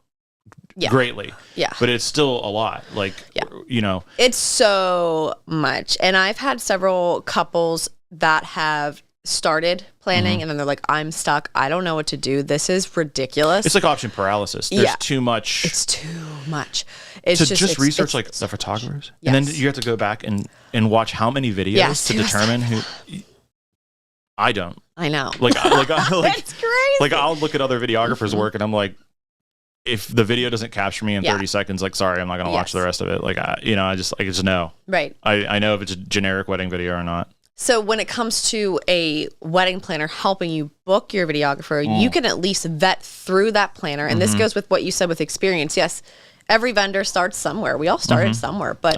greatly, but it's still a lot. Like, it's so much. And I've had several couples that have started planning and then they're like, I'm stuck. I don't know what to do. This is ridiculous. It's like option paralysis. There's too much. It's too much. It's just research like the photographers, and then you have to go back and watch how many videos to determine who. I don't. I know. Like it's crazy. Like, I'll look at other videographers' work, and I'm like, if the video doesn't capture me in 30 seconds, like, sorry, I'm not going to watch the rest of it. Like, I just know. Right. I know if it's a generic wedding video or not. So when it comes to a wedding planner helping you book your videographer, you can at least vet through that planner. And this goes with what you said with experience. Yes, every vendor starts somewhere. We all started somewhere. But,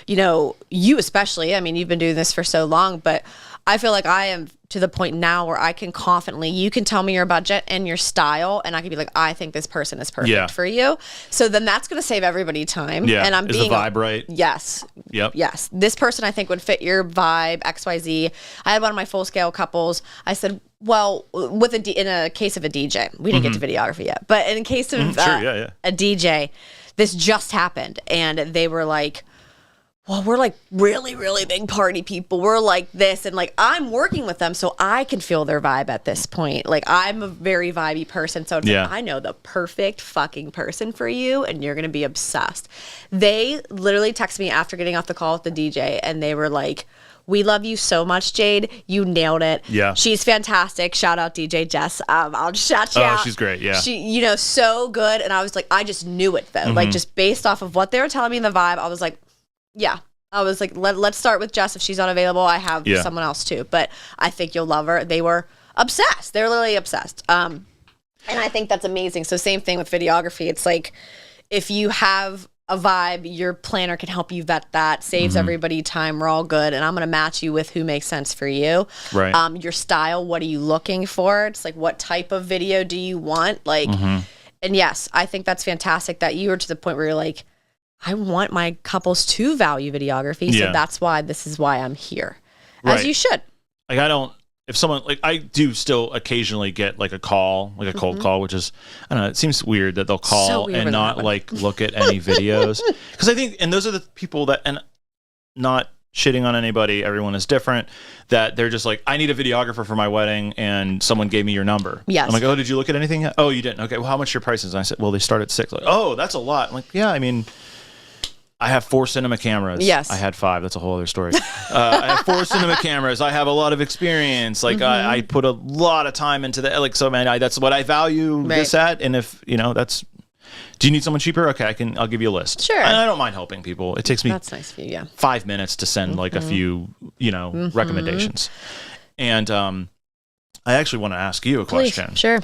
you especially, I mean, you've been doing this for so long, but I feel like I am to the point now where I can confidently, you can tell me your budget and your style, and I can be like, I think this person is perfect for you. So then that's going to save everybody time. Yeah. And I'm Is the vibe right? Yes. Yep. Yes. This person I think would fit your vibe, XYZ. I had one of my full scale couples. I said, well, in a case of a DJ, we didn't get to videography yet, but in case of a DJ, this just happened, and they were like, well, we're like really, really big party people. We're like this, and like I'm working with them, so I can feel their vibe at this point. Like, I'm a very vibey person, so it's like, I know the perfect fucking person for you, and you're gonna be obsessed. They literally texted me after getting off the call with the DJ, and they were like, we love you so much, Jade. You nailed it. Yeah. She's fantastic. Shout out DJ Jess. I'll just shout you out. Oh, she's great. Yeah. She, so good. And I was like, I just knew it though. Like, just based off of what they were telling me in the vibe, I was like, yeah. I was like, let's start with Jess. If she's not available, I have someone else too. But I think you'll love her. They were obsessed. They're literally obsessed. And I think that's amazing. So same thing with videography. It's like, if you have a vibe, your planner can help you vet that, saves everybody time. We're all good. And I'm going to match you with who makes sense for you. Right. Your style, what are you looking for? It's like, what type of video do you want? Like, and yes, I think that's fantastic that you were to the point where you're like, I want my couples to value videography. So that's why this is why I'm here. As you should. Like, if someone, like, I do still occasionally get like a call, like a cold call, which is, I don't know, it seems weird that they'll call and not like look at any videos. Because I think, and those are the people that, and not shitting on anybody, everyone is different, that they're just like, I need a videographer for my wedding, and someone gave me your number. Yes. I'm like, oh, did you look at anything yet? Oh, you didn't. Okay, well, how much your prices? And I said, well, they start at $6. Like, oh, that's a lot. I'm like, yeah, I mean, I have 4 cinema cameras. Yes. I had 5. That's a whole other story. I have 4 cinema cameras. I have a lot of experience. Like, I put a lot of time into that. Like, so, man, that's what I value this at. And if, that's, do you need someone cheaper? Okay, I'll give you a list. Sure. And I don't mind helping people. It takes me that's nice for you, 5 minutes to send like a few, recommendations. And I actually want to ask you a question. Please. Sure.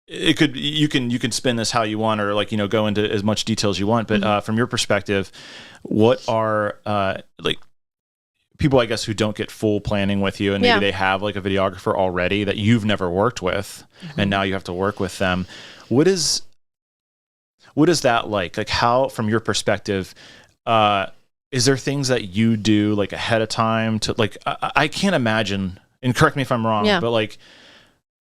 It could, you can spin this how you want, or like, go into as much detail as you want. But from your perspective, what are like people, I guess, who don't get full planning with you, and maybe they have like a videographer already that you've never worked with, and now you have to work with them. What is that like? Like, how, from your perspective, is there things that you do like ahead of time to, like, I can't imagine, and correct me if I'm wrong, but like,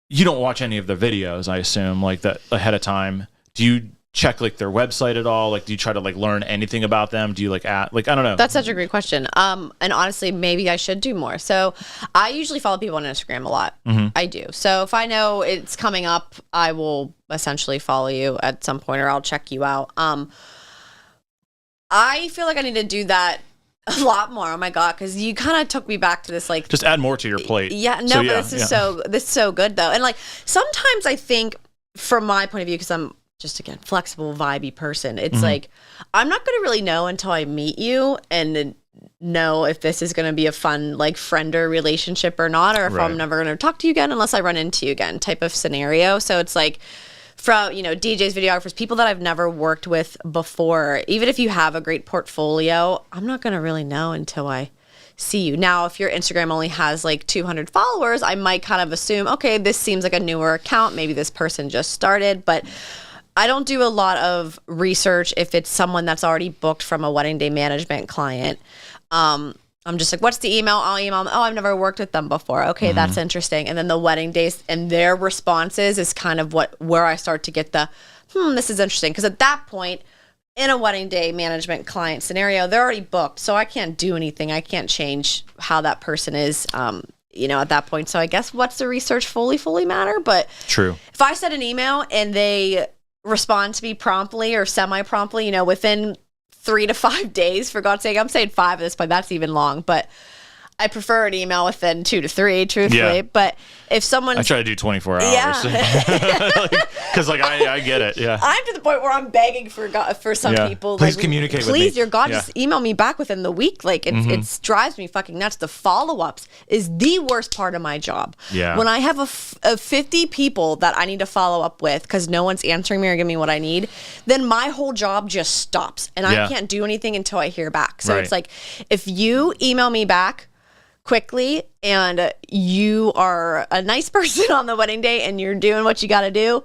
you don't watch any of their videos, I assume, like that ahead of time. Do you check like their website at all? Like, do you try to like learn anything about them? Do you like I don't know. That's such a great question. And honestly, maybe I should do more. So I usually follow people on Instagram a lot. I do. So if I know it's coming up, I will essentially follow you at some point, or I'll check you out. I feel like I need to do that a lot more. Oh my God. Cause you kind of took me back to this, like, just add more to your plate. Yeah. No, but this is so good though. And like, sometimes I think from my point of view, cause I'm just again, flexible, vibey person. It's like, I'm not going to really know until I meet you and know if this is going to be a fun, like, friender relationship or not, or if I'm never going to talk to you again unless I run into you again type of scenario. So it's like, from, you know, DJs, videographers, people that I've never worked with before, even if you have a great portfolio, I'm not going to really know until I see you. Now, if your Instagram only has like 200 followers, I might kind of assume, okay, this seems like a newer account. Maybe this person just started, but I don't do a lot of research if it's someone that's already booked from a wedding day management client. I'm just like, what's the email? I'll email them. Oh, I've never worked with them before. Okay, that's interesting. And then the wedding days and their responses is kind of where I start to get the, this is interesting. Because at that point, in a wedding day management client scenario, they're already booked. So I can't do anything. I can't change how that person is, you know, at that point. So I guess what's the research fully matter? But true. If I send an email and they respond to me promptly or semi-promptly, you know, within 3 to 5 days, for God's sake. I'm saying 5 at this point. That's even long, but I prefer an email within 2 to 3, truthfully. Yeah. But if someone, I try to do 24 hours, because I get it. Yeah, I'm to the point where I'm begging for some people. Please communicate with me. Please, your God, just email me back within the week. Like it drives me fucking nuts. The follow-ups is the worst part of my job. Yeah, when I have a 50 people that I need to follow up with because no one's answering me or giving me what I need, then my whole job just stops and I can't do anything until I hear back. So it's like, if you email me back quickly and you are a nice person on the wedding day and you're doing what you got to do,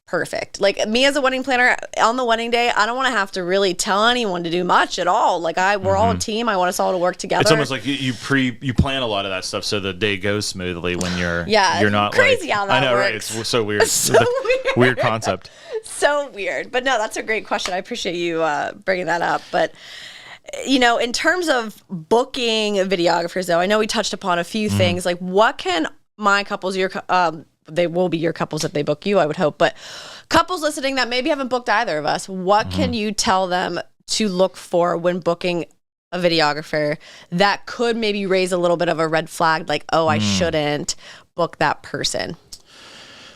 perfect. Like me as a wedding planner on the wedding day, I don't want to have to really tell anyone to do much at all. Like we're all a team. I want us all to work together. It's almost like you plan a lot of that stuff so the day goes smoothly when you're not crazy how that I know, works. right? It's so weird. It's so weird concept. So weird. But no, that's a great question. I appreciate you bringing that up. But you know, in terms of booking videographers, though, I know we touched upon a few things. Like, what can my couples, they will be your couples if they book you, I would hope, but couples listening that maybe haven't booked either of us, what can you tell them to look for when booking a videographer that could maybe raise a little bit of a red flag, like, oh, I shouldn't book that person?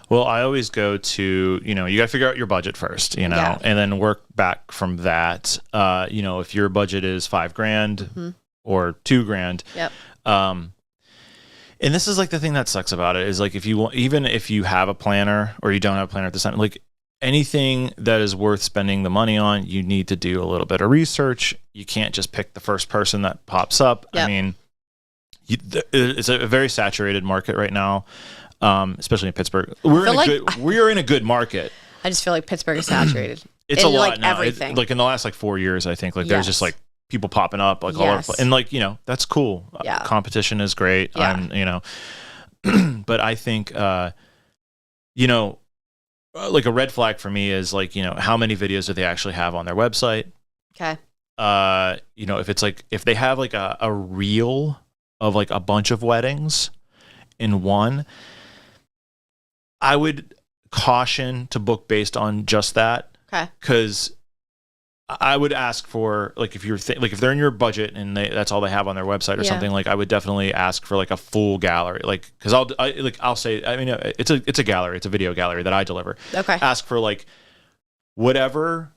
Well, I always go to, you got to figure out your budget first, and then work back from that. If your budget is $5,000 or $2,000. Yep. And this is like the thing that sucks about it is like, even if you have a planner or you don't have a planner at this time, like anything that is worth spending the money on, you need to do a little bit of research. You can't just pick the first person that pops up. Yep. I mean, it's a very saturated market right now. Especially in Pittsburgh, we're in a good market. I just feel like Pittsburgh is saturated. It's a lot like now. Everything. Like in the last 4 years, I think there's just like people popping up like all over, and that's cool. Yeah. Competition is great. Yeah. But I think like a red flag for me is like how many videos do they actually have on their website? Okay. If they have like a reel of like a bunch of weddings in one, I would caution to book based on just that. Okay. Because I would ask for like if they're in your budget and that's all they have on their website or something, like I would definitely ask for like a full gallery, like because I'll say it's a gallery, it's a video gallery that I deliver. Okay. Ask for like whatever,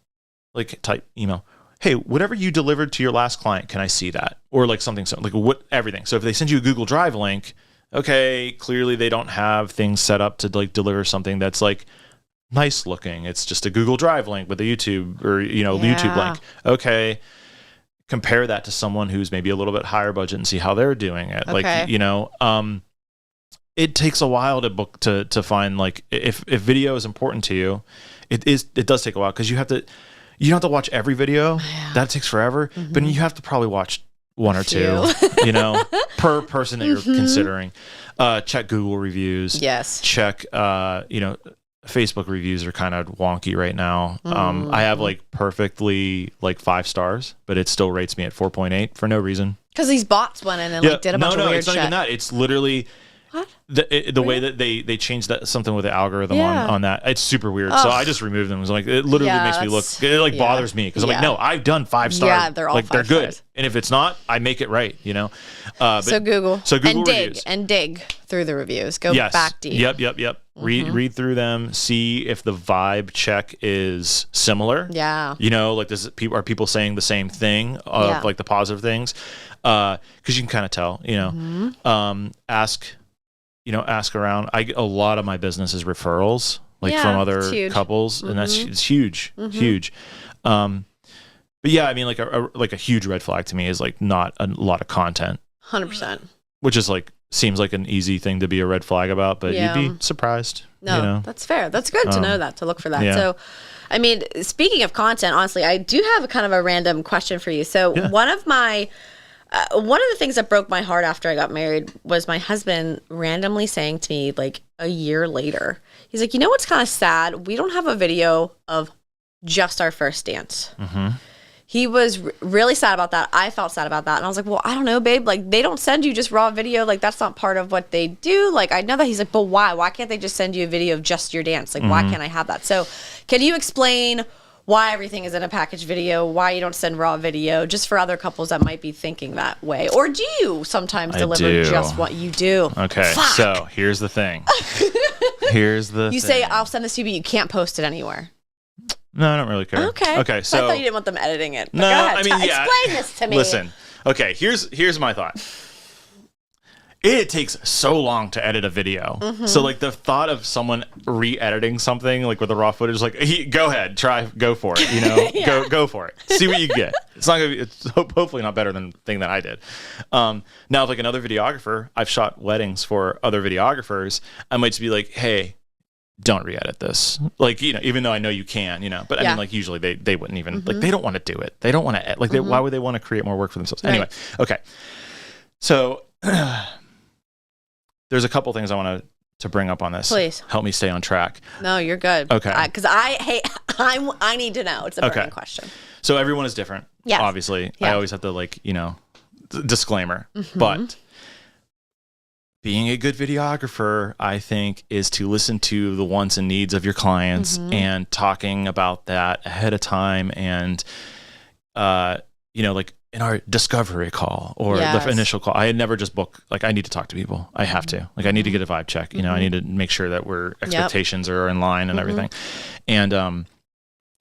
like type email. Hey, whatever you delivered to your last client, can I see that? Or like something like everything. So if they send you a Google Drive link. Okay, clearly they don't have things set up to like deliver something that's like nice looking. It's just a Google Drive link with a YouTube or YouTube link. Okay, compare that to someone who's maybe a little bit higher budget and see how they're doing it. Okay. Like it takes a while to book to find like if video is important to you, it does take a while because you don't have to watch every video. That takes forever, but you have to probably watch one or two, per person that you're considering. Check Google reviews. Yes. Check, Facebook reviews are kind of wonky right now. I have like perfectly like 5 stars, but it still rates me at 4.8 for no reason. Because these bots went in and did a bunch of weird shit. It's not even that. It's literally, What? The way that they changed that something with the algorithm on that, it's super weird. So I just removed them. It was like, it literally makes me look, it like bothers me because I'm like, no, I've done 5 stars. Yeah, they're all like 5 they're good. stars. And if it's not, I make it right, you know? So Google and dig through the reviews. Go back deep. Yep. Read through them. See if the vibe check is similar. Yeah. You know, like are people saying the same thing of like the positive things? Because you can kind of tell. You know, ask around. A lot of my business is referrals, like from other couples, and it's huge, huge. But yeah, I mean, like a huge red flag to me is like not a lot of content. 100%. Which is like seems like an easy thing to be a red flag about, but you'd be surprised. No, you know? That's fair. That's good to know that, to look for that. Yeah. So, I mean, speaking of content, honestly, I do have a kind of a random question for you. So one of the things that broke my heart after I got married was my husband randomly saying to me, like a year later, he's like, you know what's kind of sad? We don't have a video of just our first dance. Mm-hmm. He was really sad about that. I felt sad about that. And I was like, well, I don't know, babe. Like, they don't send you just raw video. Like, that's not part of what they do. Like, I know that. He's like, but why? Why can't they just send you a video of just your dance? Like, why can't I have that? So can you explain why everything is in a package video, why you don't send raw video, just for other couples that might be thinking that way? Or do you sometimes deliver just what you do? Okay, so here's the thing. You say, I'll send this to you, but you can't post it anywhere. No, I don't really care. Okay, so I thought you didn't want them editing it. No, go ahead. I mean, explain this to me. Listen, okay, here's my thought. It takes so long to edit a video. Mm-hmm. So like the thought of someone re-editing something like with the raw footage, like go ahead, go for it. You know, go for it. See what you get. It's not gonna be. It's hopefully not better than the thing that I did. Now, like another videographer, I've shot weddings for other videographers. I might just be like, hey, don't re-edit this. Like, you know, even though I know you can, you know, but I mean, like usually they wouldn't even like, they don't want to do it. They don't want to, like, why would they want to create more work for themselves? Right. Anyway. Okay. So there's a couple things I want to bring up on this. Please help me stay on track. No, you're good. Okay. Cause I need to know. It's a burning question. So everyone is different. Yeah. Obviously I always have to like, you know, disclaimer, Mm-hmm. but being a good videographer, I think, is to listen to the wants and needs of your clients and talking about that ahead of time. And, you know, like in our discovery call or the initial call, I had never just book, like I need to talk to people. I have to, like, I need to get a vibe check. You know, I need to make sure that expectations are in line and everything. And,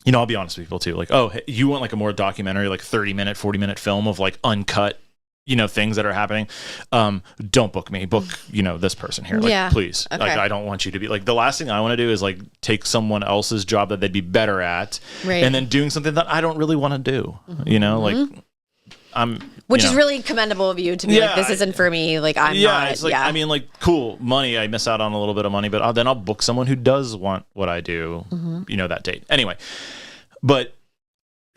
you know, I'll be honest with people too. Like, oh, you want like a more documentary, like 30-minute, 40-minute film of like uncut, you know, things that are happening. Don't book me. Book, you know, this person here. Like, please. Okay. Like, I don't want you to be like, the last thing I want to do is like take someone else's job that they'd be better at, and then doing something that I don't really want to do. You know, like which is really commendable of you to be like, this isn't for me. Like, I'm not. It's like, I mean, like, cool money. I miss out on a little bit of money, but then I'll book someone who does want what I do. You know, that date. Anyway, but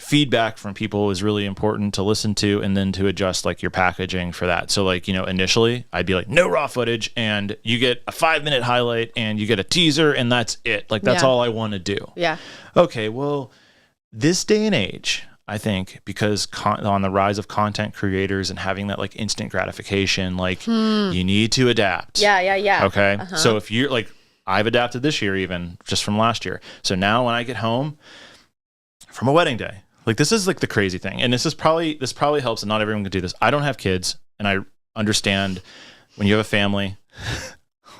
feedback from people is really important to listen to, and then to adjust like your packaging for that. So like, you know, initially I'd be like, no raw footage, and you get a 5-minute highlight and you get a teaser, and that's it. Like, that's all I want to do. Yeah. Okay. Well, this day and age, I think, because on the rise of content creators and having that like instant gratification, like you need to adapt. Yeah. Okay. So if you're like, I've adapted this year, even just from last year. So now when I get home from a wedding day, like, this is like the crazy thing. And this probably helps, and not everyone can do this. I don't have kids, and I understand when you have a family,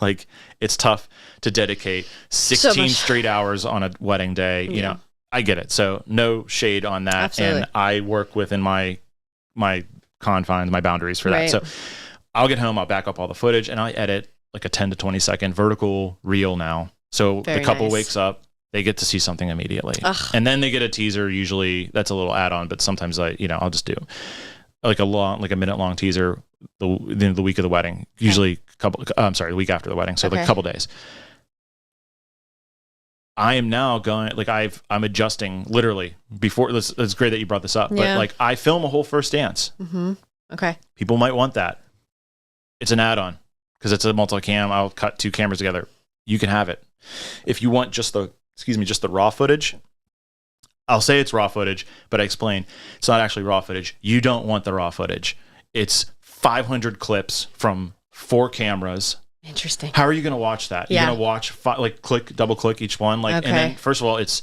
like, it's tough to dedicate 16 straight hours on a wedding day. You know, I get it. So no shade on that. Absolutely. And I work within my confines, my boundaries for that. So I'll get home, I'll back up all the footage, and I edit like a 10 to 20 second vertical reel now. So the couple wakes up, they get to see something immediately. And then they get a teaser. Usually that's a little add-on, but sometimes I'll just do like a minute long teaser the week of the wedding, usually the week after the wedding. So like a couple days. I am now going, like, I'm adjusting literally before this. It's great that you brought this up, but like, I film a whole first dance. Okay. People might want that. It's an add-on because it's a multi-cam. I'll cut 2 cameras together. You can have it. If you want just the raw footage, I'll say it's raw footage, but I explain it's not actually raw footage. You don't want the raw footage. It's 500 clips from 4 cameras Interesting. How are you going to watch that? You're going to watch, double click each one. And then first of all, it's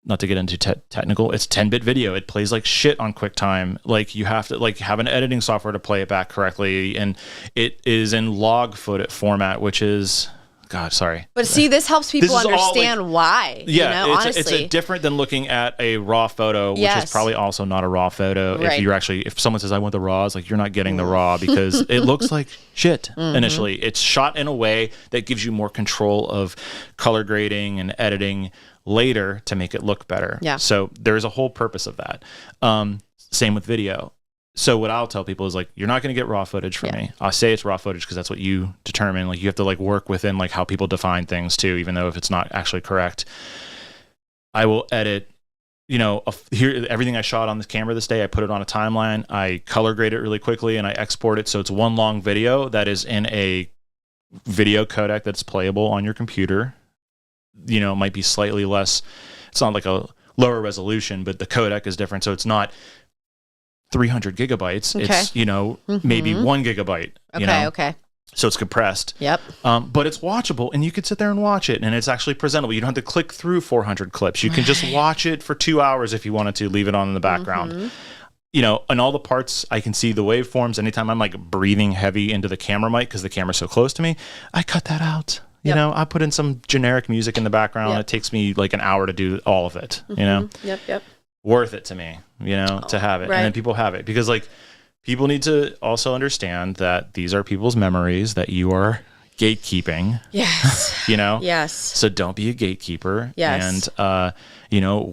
not to get into technical. It's 10-bit video. It plays like shit on QuickTime. Like you have to have an editing software to play it back correctly. And it is in log format, which is, God, sorry. But see, this helps people understand why. Yeah, honestly. It's different than looking at a raw photo, which is probably also not a raw photo. Right. If someone says, I want the raw, it's like, you're not getting the raw because it looks like shit initially. It's shot in a way that gives you more control of color grading and editing later to make it look better. Yeah. So there's a whole purpose of that. Same with video. So what I'll tell people is you're not going to get raw footage from me. I'll say it's raw footage because that's what you determine. You have to work within how people define things too, even though if it's not actually correct. I will edit, here everything I shot on this camera this day. I put it on a timeline. I color grade it really quickly and I export it so it's one long video that is in a video codec that's playable on your computer. It might be slightly less. It's not a lower resolution, but the codec is different, so it's not 300 gigabytes. Okay. It's maybe 1 gigabyte. Okay. So it's compressed. Yep. But it's watchable, and you can sit there and watch it, and it's actually presentable. You don't have to click through 400 clips. You can just watch it for 2 hours if you wanted to. Leave it on in the background. And all the parts, I can see the waveforms. Anytime I'm breathing heavy into the camera mic because the camera's so close to me, I cut that out. I put in some generic music in the background. It takes me an hour to do all of it. Yep. Worth it to me, to have it. Right. And then people have it because people need to also understand that these are people's memories that you are gatekeeping. Yes. Yes. So don't be a gatekeeper. Yes. And,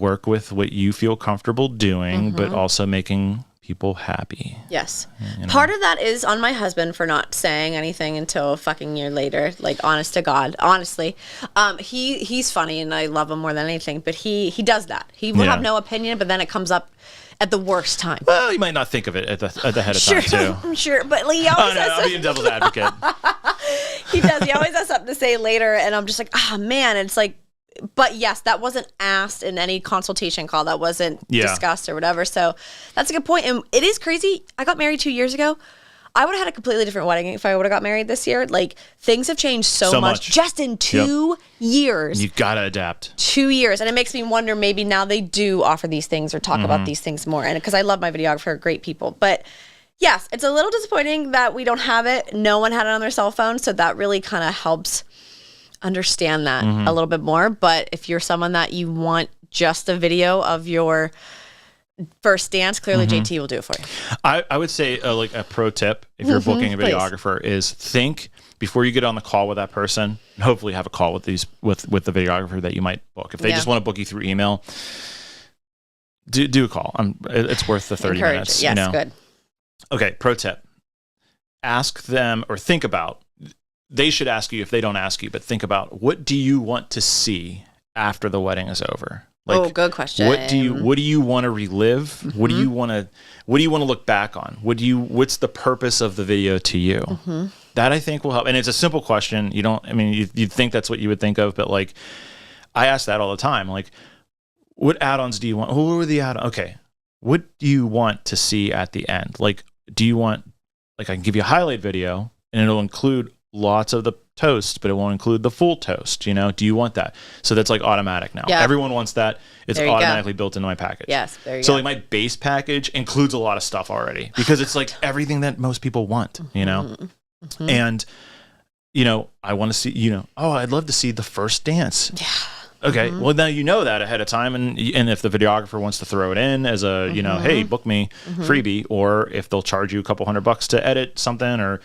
work with what you feel comfortable doing, but also making people happy. Yes. Part of that is on my husband for not saying anything until a fucking year later. Honest to God, honestly, he's funny and I love him more than anything. But he does that. He will have no opinion, but then it comes up at the worst time. Well, you might not think of it at the head of time too. I'm sure, but he always I'm being devil's advocate. He does. He always has something to say later, and I'm just man. It's but yes, that wasn't asked in any consultation call. That wasn't discussed or whatever. So that's a good point. And it is crazy. I got married 2 years ago. I would have had a completely different wedding if I would have got married this year. Things have changed so much just in 2 years. You got to adapt. 2 years. And it makes me wonder, maybe now they do offer these things or talk about these things more. And because I love my videographer, great people. But yes, it's a little disappointing that we don't have it. No one had it on their cell phone. So that really kind of helps understand that a little bit more. But if you're someone that you want just a video of your first dance, clearly JT will do it for you. I would say a pro tip if you're booking a videographer is think before you get on the call with that person, and hopefully have a call with the videographer that you might book. If they just want to book you through email, do a call. It's worth the 30 minutes. Yes, good. Okay, pro tip. Ask them or think about, they should ask you if they don't ask you, but think about, what do you want to see after the wedding is over? Good question. What do you want to relive? What do you want to look back on? What's the purpose of the video to you? That I think will help. And it's a simple question. You'd think that's what you would think of, but I ask that all the time. What add-ons do you want? Who are the add-ons? Okay. What do you want to see at the end? Do you want, I can give you a highlight video and it'll include lots of the toast, but it won't include the full toast. Do you want that? So that's automatic now. Yeah. Everyone wants that. It's automatically built into my package. Yes, there you go. So my base package includes a lot of stuff already because it's everything that most people want, And, I want to see, I'd love to see the first dance. Yeah. Okay, well now you know that ahead of time, and if the videographer wants to throw it in as a hey, book me freebie, or if they'll charge you a couple $100 to edit something or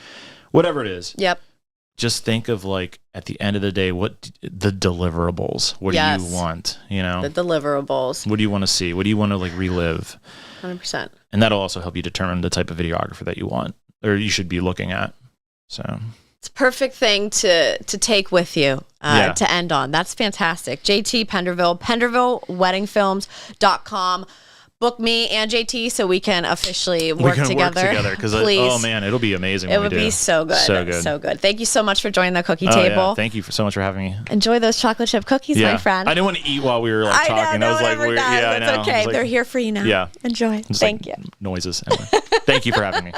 whatever it is. Yep. Just think of at the end of the day, what the deliverables. What do you want? The deliverables. What do you want to see? What do you want to relive? 100%. And that'll also help you determine the type of videographer that you want or you should be looking at. So it's a perfect thing to take with you to end on. That's fantastic. JT Penderville, PendervilleWeddingFilms.com. Book me and JT so we can officially work together. Because oh man, it'll be amazing. It would be so good. So good. Thank you so much for joining the cookie table. Yeah. Thank you so much for having me. Enjoy those chocolate chip cookies, my friend. I didn't want to eat while we were talking. I was weird. That's okay. They're here for you now. Yeah. Enjoy. Thank you. Noises. Anyway. Thank you for having me.